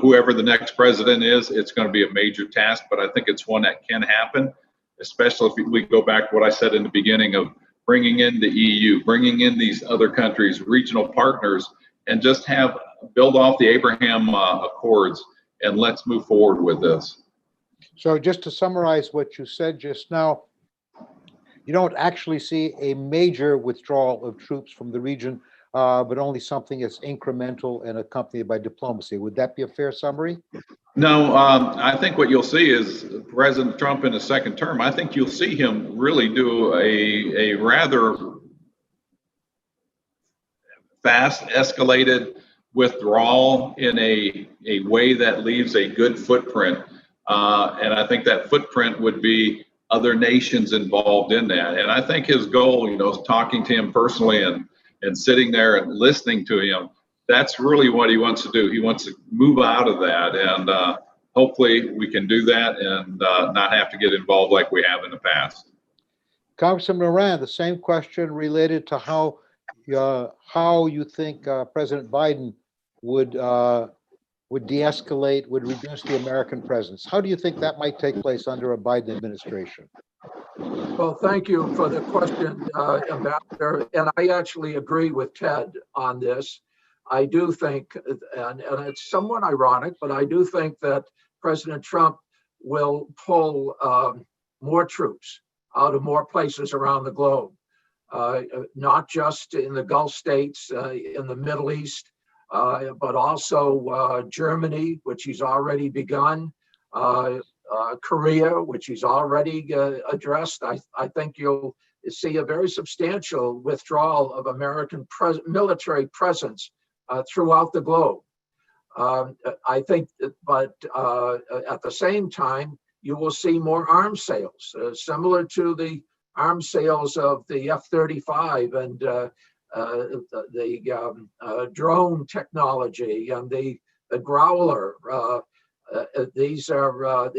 whoever the next president is, it's going to be a major task, but I think it's one that can happen, especially if we go back to what I said in the beginning of bringing in the EU, bringing in these other countries, regional partners, and just build off the Abraham Accords, and let's move forward with this. So just to summarize what you said just now, you don't actually see a major withdrawal of troops from the region, but only something that's incremental and accompanied by diplomacy. Would that be a fair summary? No, I think what you'll see is President Trump in his second term. I think you'll see him really do a rather fast, escalated withdrawal in a way that leaves a good footprint. And I think that footprint would be other nations involved in that. And I think his goal, is talking to him personally and sitting there and listening to him. That's really what he wants to do. He wants to move out of that, and hopefully we can do that and not have to get involved like we have in the past. Congressman Moran, the same question related to how you think President Biden would de-escalate, would reduce the American presence. How do you think that might take place under a Biden administration? Well, thank you for the question, Ambassador. And I actually agree with Ted on this. I do think, and it's somewhat ironic, but I do think that President Trump will pull more troops out of more places around the globe, not just in the Gulf states, in the Middle East, but also Germany, which he's already begun, Korea, which he's already addressed. I think you'll see a very substantial withdrawal of American military presence throughout the globe. I think, but at the same time, you will see more arms sales, similar to the arms sales of the F-35 and the drone technology and the Growler. These are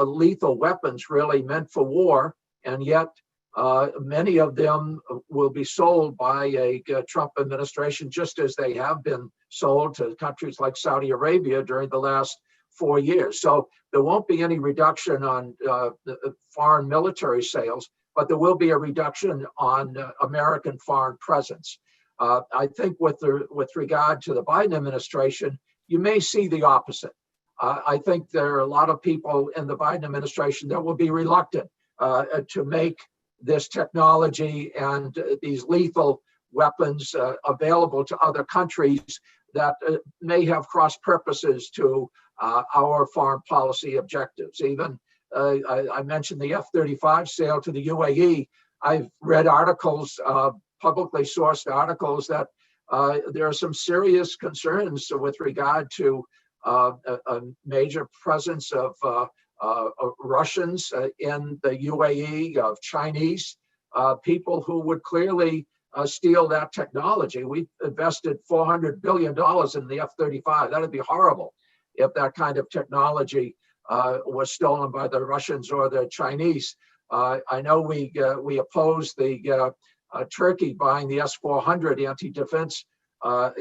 lethal weapons, really meant for war, and yet many of them will be sold by a Trump administration, just as they have been sold to countries like Saudi Arabia during the last 4 years. So there won't be any reduction on foreign military sales, but there will be a reduction on American foreign presence. I think with regard to the Biden administration, you may see the opposite. I think there are a lot of people in the Biden administration that will be reluctant to make this technology and these lethal weapons available to other countries that may have cross purposes to our foreign policy objectives. Even I mentioned the F-35 sale to the UAE. I've read articles, publicly sourced articles, that there are some serious concerns with regard to a major presence of Russians in the UAE, of Chinese people who would clearly steal that technology. We invested $400 billion in the F-35. That'd be horrible if that kind of technology was stolen by the Russians or the Chinese. I know we opposed the Turkey buying the S-400 anti-defense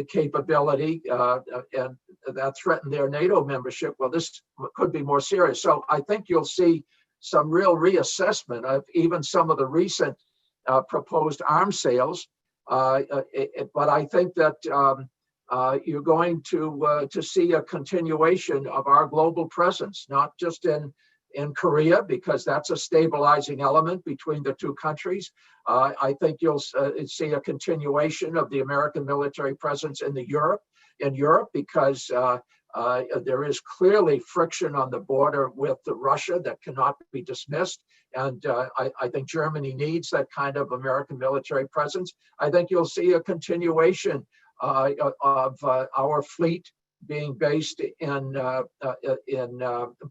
capability, and that threatened their NATO membership. Well, this could be more serious. So I think you'll see some real reassessment of even some of the recent proposed arms sales. But I think that you're going to see a continuation of our global presence, not just in Korea, because that's a stabilizing element between the two countries. I think you'll see a continuation of the American military presence in Europe, because there is clearly friction on the border with Russia that cannot be dismissed. And I think Germany needs that kind of American military presence. I think you'll see a continuation of our fleet being based in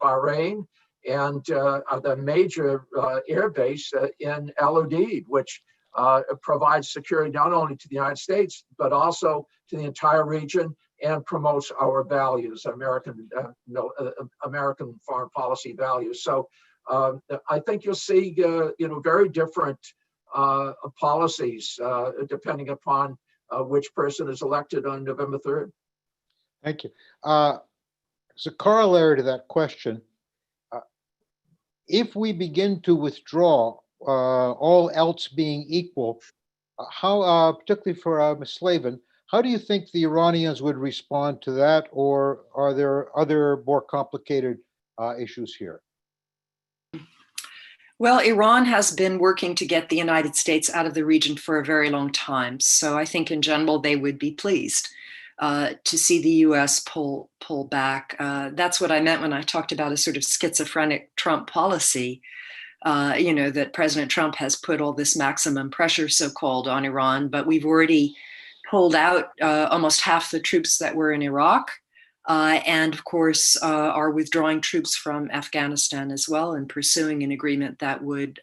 Bahrain, and the major air base in El Udeid, which provides security not only to the United States, but also to the entire region and promotes our values, American foreign policy values. So I think you'll see, very different policies depending upon which person is elected on November 3rd. Thank you. As a corollary to that question, if we begin to withdraw, all else being equal, how, particularly for Ms. Slavin, how do you think the Iranians would respond to that, or are there other more complicated issues here? Well, Iran has been working to get the United States out of the region for a very long time. So I think in general, they would be pleased to see the US pull back. That's what I meant when I talked about a sort of schizophrenic Trump policy, that President Trump has put all this maximum pressure, so-called, on Iran, but we've already pulled out almost half the troops that were in Iraq. And of course, are withdrawing troops from Afghanistan as well, and pursuing an agreement that would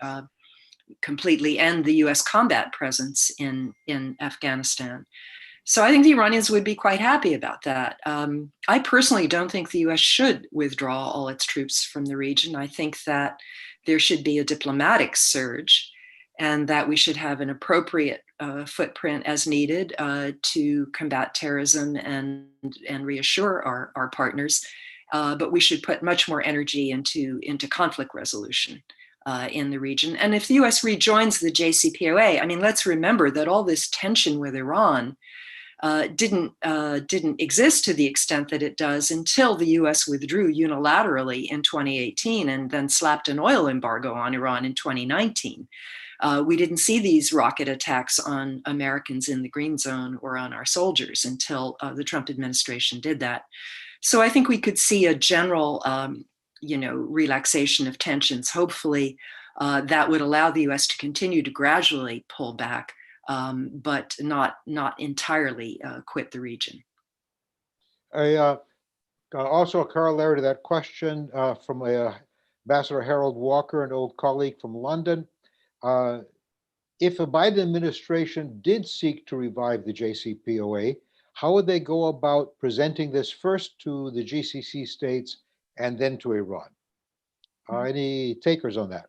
completely end the US combat presence in Afghanistan. So I think the Iranians would be quite happy about that. I personally don't think the US should withdraw all its troops from the region. I think that there should be a diplomatic surge, and that we should have an appropriate footprint as needed to combat terrorism and reassure our partners. But we should put much more energy into conflict resolution in the region. And if the US rejoins the JCPOA, I mean, let's remember that all this tension with Iran didn't exist to the extent that it does until the US withdrew unilaterally in 2018 and then slapped an oil embargo on Iran in 2019. We didn't see these rocket attacks on Americans in the Green Zone or on our soldiers until the Trump administration did that. So I think we could see a general, relaxation of tensions. Hopefully, that would allow the U.S. to continue to gradually pull back, but not entirely quit the region. Also, a corollary to that question from Ambassador Harold Walker, an old colleague from London. If a Biden administration did seek to revive the JCPOA, how would they go about presenting this first to the GCC states and then to Iran? Any takers on that?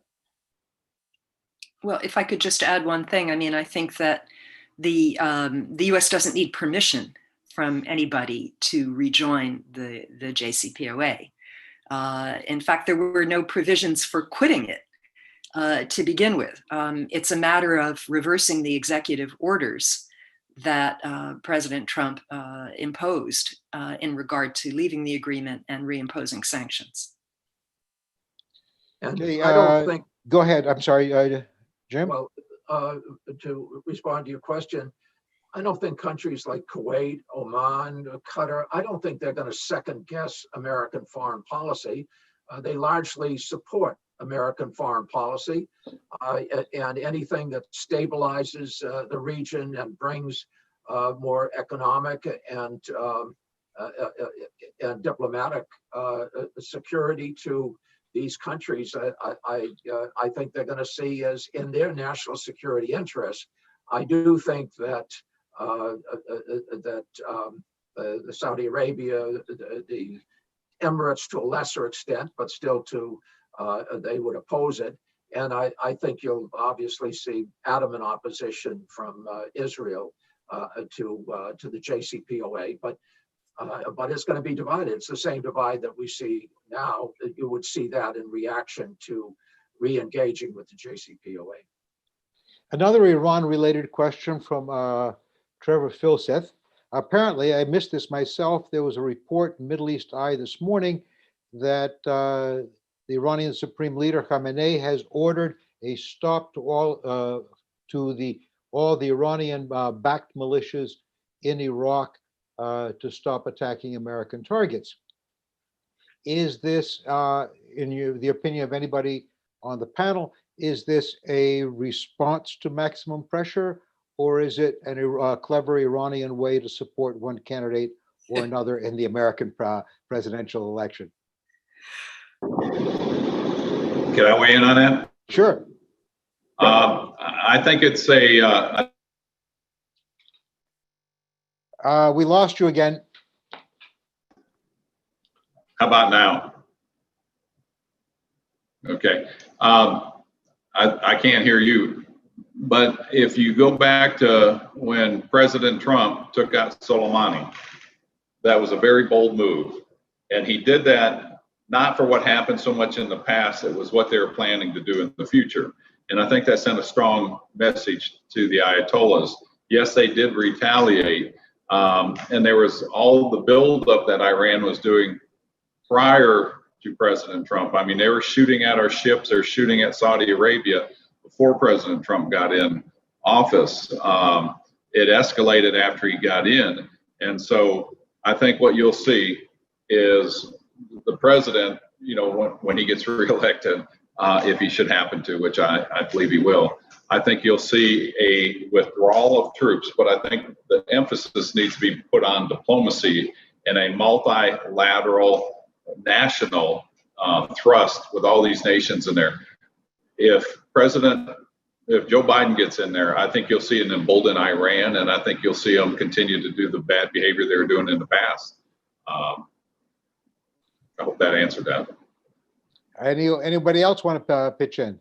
Well, if I could just add one thing, I mean, I think that the U.S. doesn't need permission from anybody to rejoin the JCPOA. In fact, there were no provisions for quitting it. To begin with. It's a matter of reversing the executive orders that President Trump imposed in regard to leaving the agreement and reimposing sanctions. And Okay, I don't think. Go ahead. I'm sorry, Jim. Well, to respond to your question, I don't think countries like Kuwait, Oman, Qatar, I don't think they're going to second guess American foreign policy. They largely support American foreign policy, and anything that stabilizes the region and brings more economic and diplomatic security to these countries, I think they're going to see as in their national security interests. I do think that the Saudi Arabia, the Emirates to a lesser extent, but still they would oppose it. And I think you'll obviously see adamant opposition from Israel to the JCPOA, but it's going to be divided. It's the same divide that we see now. You would see that in reaction to re-engaging with the JCPOA. Another Iran-related question from Trevor Filseth. Apparently, I missed this myself. There was a report in Middle East Eye this morning that the Iranian Supreme Leader Khamenei has ordered a stop to all the Iranian-backed militias in Iraq to stop attacking American targets. Is this, in the opinion of anybody on the panel, is this a response to maximum pressure, or is it a clever Iranian way to support one candidate or another in the American presidential election? Can I weigh in on that? Sure. I think it's a. We lost you again. How about now? Okay. I can't hear you. But if you go back to when President Trump took out Solomoni, that was a very bold move. And he did that not for what happened so much in the past, it was what they were planning to do in the future. And I think that sent a strong message to the Ayatollahs. Yes, they did retaliate. And there was all the buildup that Iran was doing prior to President Trump. I mean, they were shooting at our ships, they were shooting at Saudi Arabia before President Trump got in office. It escalated after he got in. And so I think what you'll see is the president, you know, when he gets reelected, if he should happen to, which I believe he will, I think you'll see a withdrawal of troops, but I think the emphasis needs to be put on diplomacy and a multilateral national thrust with all these nations in there. If Joe Biden gets in there, I think you'll see an emboldened Iran, and I think you'll see them continue to do the bad behavior they were doing in the past. I hope that answered that. Anybody else want to pitch in?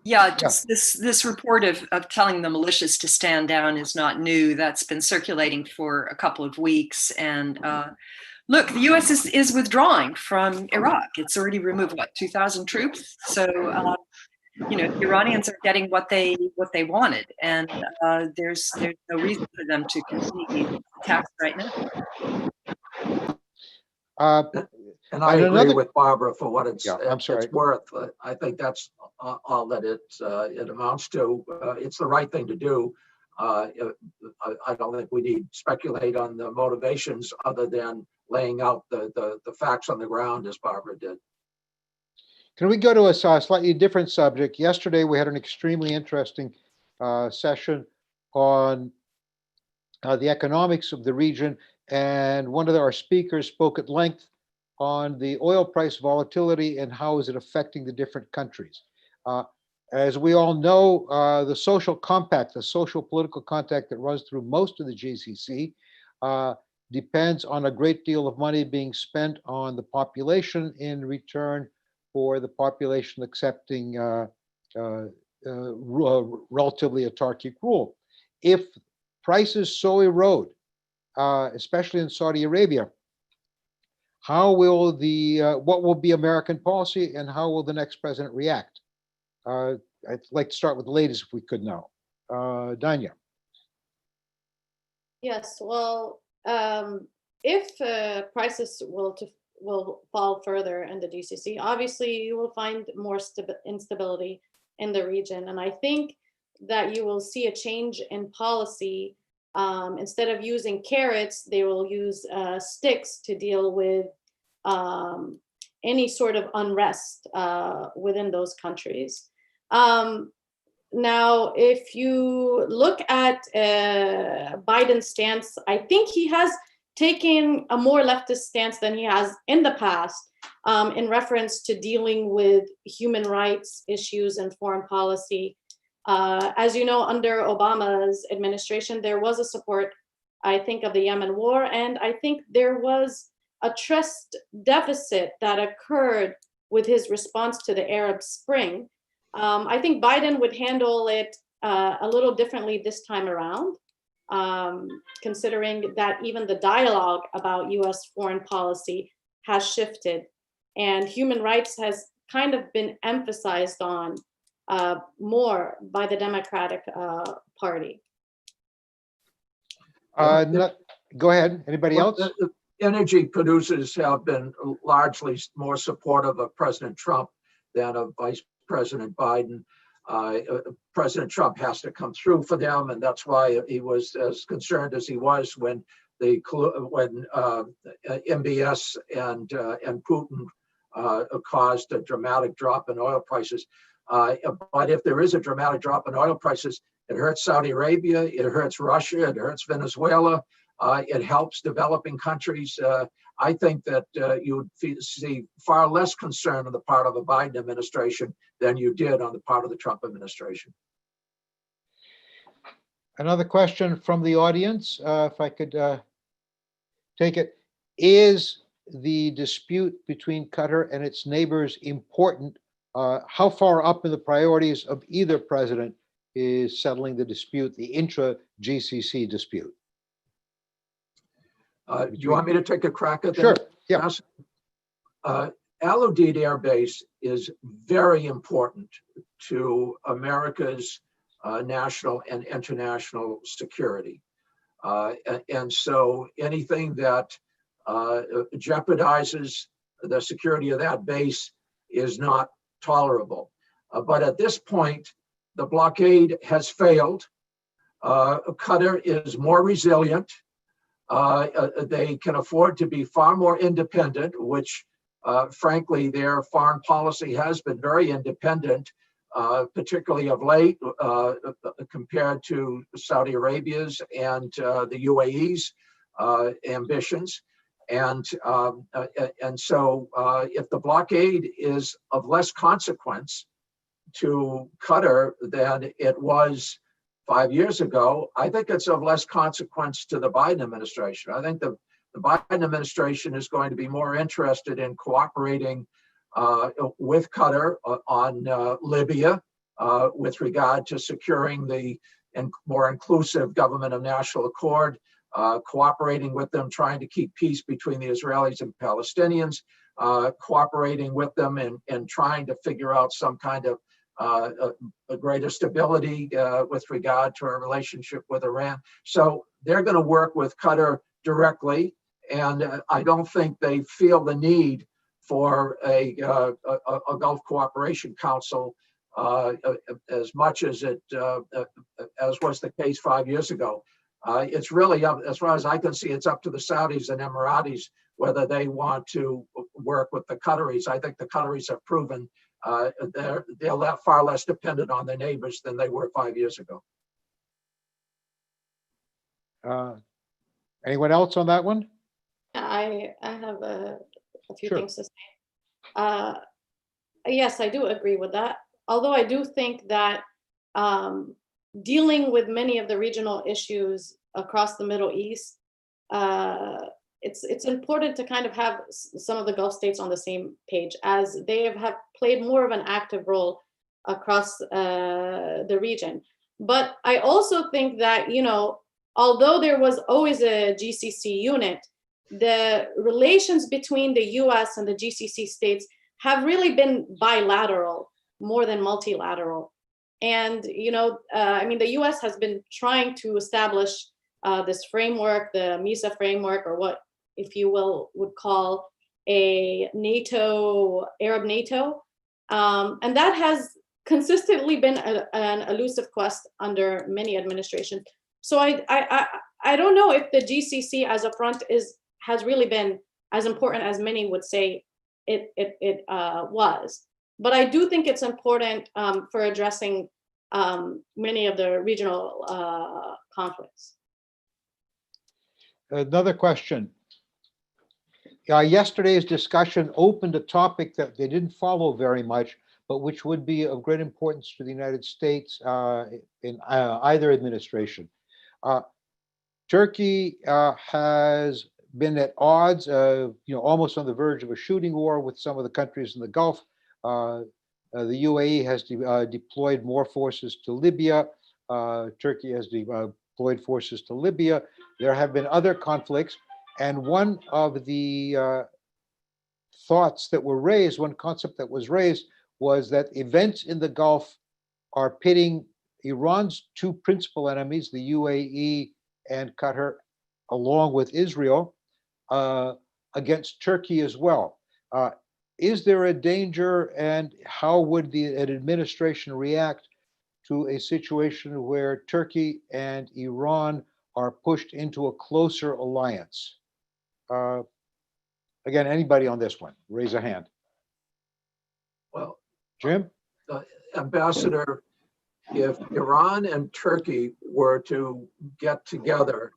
Yeah, just this report of telling the militias to stand down is not new. That's been circulating for a couple of weeks. And look, the U.S. is withdrawing from Iraq. It's already removed, what, 2,000 troops? So, you know, the Iranians are getting what they wanted. And there's no reason for them to continue these attacks right now. And I agree with Barbara for what it's worth. I think that's all that it amounts to. It's the right thing to do. I don't think we need to speculate on the motivations other than laying out the facts on the ground as Barbara did. Can we go to a slightly different subject? Yesterday, we had an extremely interesting session on the economics of the region, and one of our speakers spoke at length on the oil price volatility and how is it affecting the different countries. As we all know, the social compact, the social political compact that runs through most of the GCC depends on a great deal of money being spent on the population in return for the population accepting relatively autarkic rule. If prices so erode, especially in Saudi Arabia, how will what will be American policy, and how will the next president react? I'd like to start with the ladies, if we could now. Dania. Yes, well, if prices will fall further in the GCC, obviously you will find more instability in the region. And I think that you will see a change in policy. Instead of using carrots, they will use sticks to deal with any sort of unrest within those countries. Now, if you look at Biden's stance, I think he has taken a more leftist stance than he has in the past in reference to dealing with human rights issues and foreign policy. As you know, under Obama's administration, there was a support, I think, of the Yemen war, and I think there was a trust deficit that occurred with his response to the Arab Spring. I think Biden would handle it a little differently this time around, considering that even the dialogue about US foreign policy has shifted, and human rights has kind of been emphasized on more by the Democratic Party. Go ahead. Anybody else? Energy producers have been largely more supportive of President Trump than of Vice President Biden. President Trump has to come through for them, and that's why he was as concerned as he was when MBS and Putin caused a dramatic drop in oil prices. But if there is a dramatic drop in oil prices, it hurts Saudi Arabia, it hurts Russia, it hurts Venezuela, it helps developing countries. I think that you would see far less concern on the part of the Biden administration than you did on the part of the Trump administration. Another question from the audience, if I could take it. Is the dispute between Qatar and its neighbors important? How far up in the priorities of either president is settling the dispute, the intra-GCC dispute? Do you want me to take a crack at that? Sure, yeah. Al Udeid Air Base is very important to America's national and international security. And so anything that jeopardizes the security of that base is not tolerable. But at this point, the blockade has failed. Qatar is more resilient. They can afford to be far more independent, which frankly, their foreign policy has been very independent, particularly of late, compared to Saudi Arabia's and the UAE's ambitions. And so if the blockade is of less consequence to Qatar than it was 5 years ago, I think it's of less consequence to the Biden administration. I think the Biden administration is going to be more interested in cooperating with Qatar on Libya with regard to securing the more inclusive government of national accord, cooperating with them, trying to keep peace between the Israelis and Palestinians, cooperating with them and trying to figure out some kind of a greater stability with regard to our relationship with Iran. So they're going to work with Qatar directly, and I don't think they feel the need for a Gulf Cooperation Council as much as as was the case 5 years ago. It's really, as far as I can see, it's up to the Saudis and Emiratis whether they want to work with the Qataris. I think the Qataris have proven they're far less dependent on their neighbors than they were 5 years ago. Anyone else on that one? I have a few Sure. things to say. Yes, I do agree with that. Although I do think that dealing with many of the regional issues across the Middle East, it's important to kind of have some of the Gulf states on the same page, as they have played more of an active role across the region. But I also think that, you know, although there was always a GCC unit, the relations between the US and the GCC states have really been bilateral more than multilateral. And, you know, I mean, the US has been trying to establish this framework, the MISA framework, or what, if you will, would call a NATO, Arab NATO. And that has consistently been an elusive quest under many administrations. So I don't know if the GCC as a front has really been as important as many would say it was. But I do think it's important for addressing many of the regional conflicts. Another question. Yesterday's discussion opened a topic that they didn't follow very much, but which would be of great importance to the United States in either administration. Turkey has been at odds, almost on the verge of a shooting war with some of the countries in the Gulf. The UAE has deployed more forces to Libya. Turkey has deployed forces to Libya. There have been other conflicts. And one of the thoughts that were raised, one concept that was raised, was that events in the Gulf are pitting Iran's two principal enemies, the UAE and Qatar, along with Israel, against Turkey as well. Is there a danger, and how would an administration react to a situation where Turkey and Iran are pushed into a closer alliance? Again, anybody on this one, raise a hand. Well, Jim? Ambassador, if Iran and Turkey were to get together,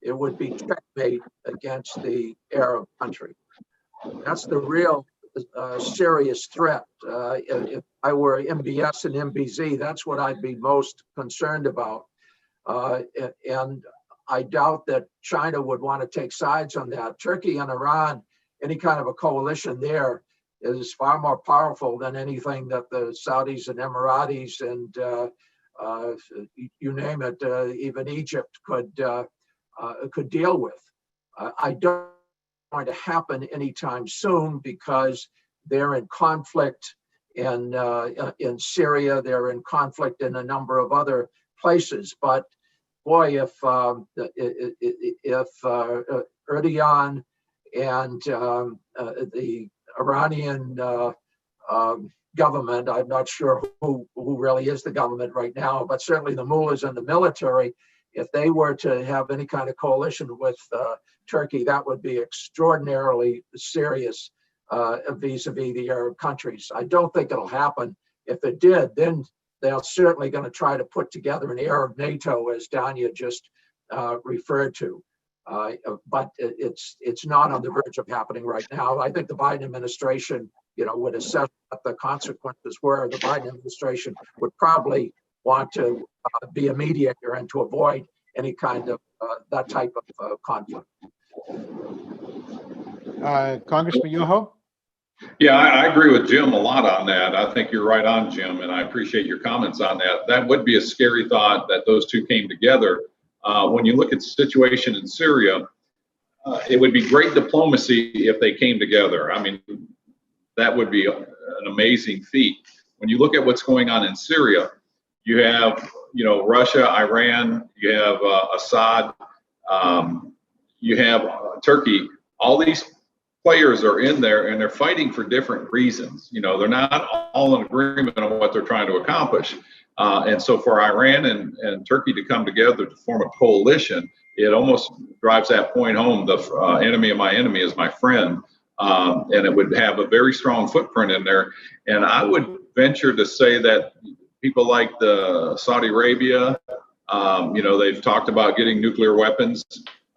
it would be checkmate against the Arab country. That's the real serious threat. If I were MBS and MBZ, that's what I'd be most concerned about. And I doubt that China would want to take sides on that. Turkey and Iran, any kind of a coalition there is far more powerful than anything that the Saudis and Emiratis and you name it, even Egypt could deal with. I don't going to happen anytime soon because they're in conflict in Syria, they're in conflict in a number of other places. But boy, if Erdogan and the Iranian government, I'm not sure who really is the government right now, but certainly the mullahs and the military, if they were to have any kind of coalition with Turkey, that would be extraordinarily serious vis-a-vis the Arab countries. I don't think it'll happen. If it did, then they're certainly going to try to put together an Arab NATO, as Dania just referred to. But it's not on the verge of happening right now. I think the Biden administration, would assess what the consequences were. The Biden administration would probably want to be a mediator and to avoid any kind of that type of conflict. Congressman Yoho? Yeah, I agree with Jim a lot on that. I think you're right on, Jim, and I appreciate your comments on that. That would be a scary thought that those two came together. When you look at the situation in Syria, it would be great diplomacy if they came together. I mean, that would be an amazing feat. When you look at what's going on in Syria, you have, Russia, Iran, you have Assad, you have Turkey. All these players are in there and they're fighting for different reasons. They're not all in agreement on what they're trying to accomplish. And so for Iran and Turkey to come together to form a coalition, it almost drives that point home. The enemy of my enemy is my friend. And it would have a very strong footprint in there. And I would venture to say that people like the Saudi Arabia, they've talked about getting nuclear weapons.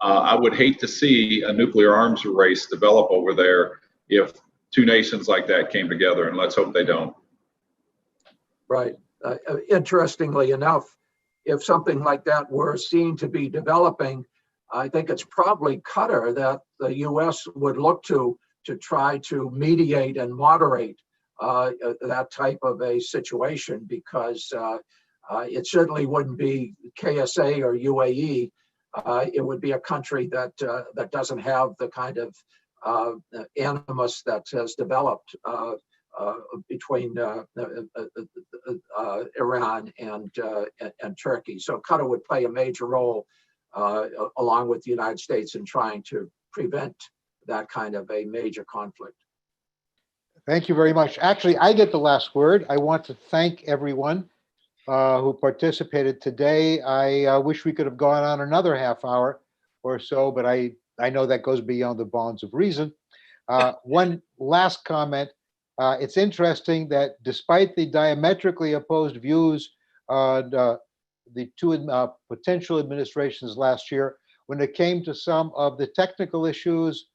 I would hate to see a nuclear arms race develop over there if two nations like that came together, and let's hope they don't. Right. Interestingly enough, if something like that were seen to be developing, I think it's probably Qatar that the U.S. would look to try to mediate and moderate that type of a situation, because it certainly wouldn't be KSA or UAE. It would be a country that doesn't have the kind of animus that has developed between Iran and Turkey. So Qatar would play a major role along with the United States in trying to prevent that kind of a major conflict. Thank you very much. Actually, I get the last word. I want to thank everyone who participated today. I wish we could have gone on another half hour or so, but I know that goes beyond the bounds of reason. One last comment. It's interesting that despite the diametrically opposed views on the two potential administrations last year, when it came to some of the technical issues,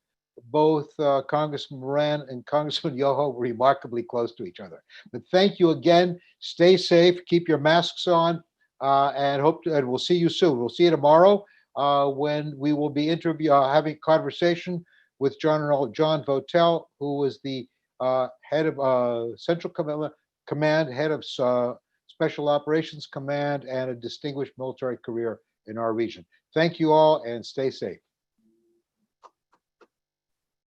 both Congressman Moran and Congressman Yoho were remarkably close to each other. But thank you again. Stay safe. Keep your masks on, and we'll see you soon. We'll see you tomorrow when we will be having a conversation with General John Votel, who is the head of Central Command, head of Special Operations Command, and a distinguished military career in our region. Thank you all, and stay safe.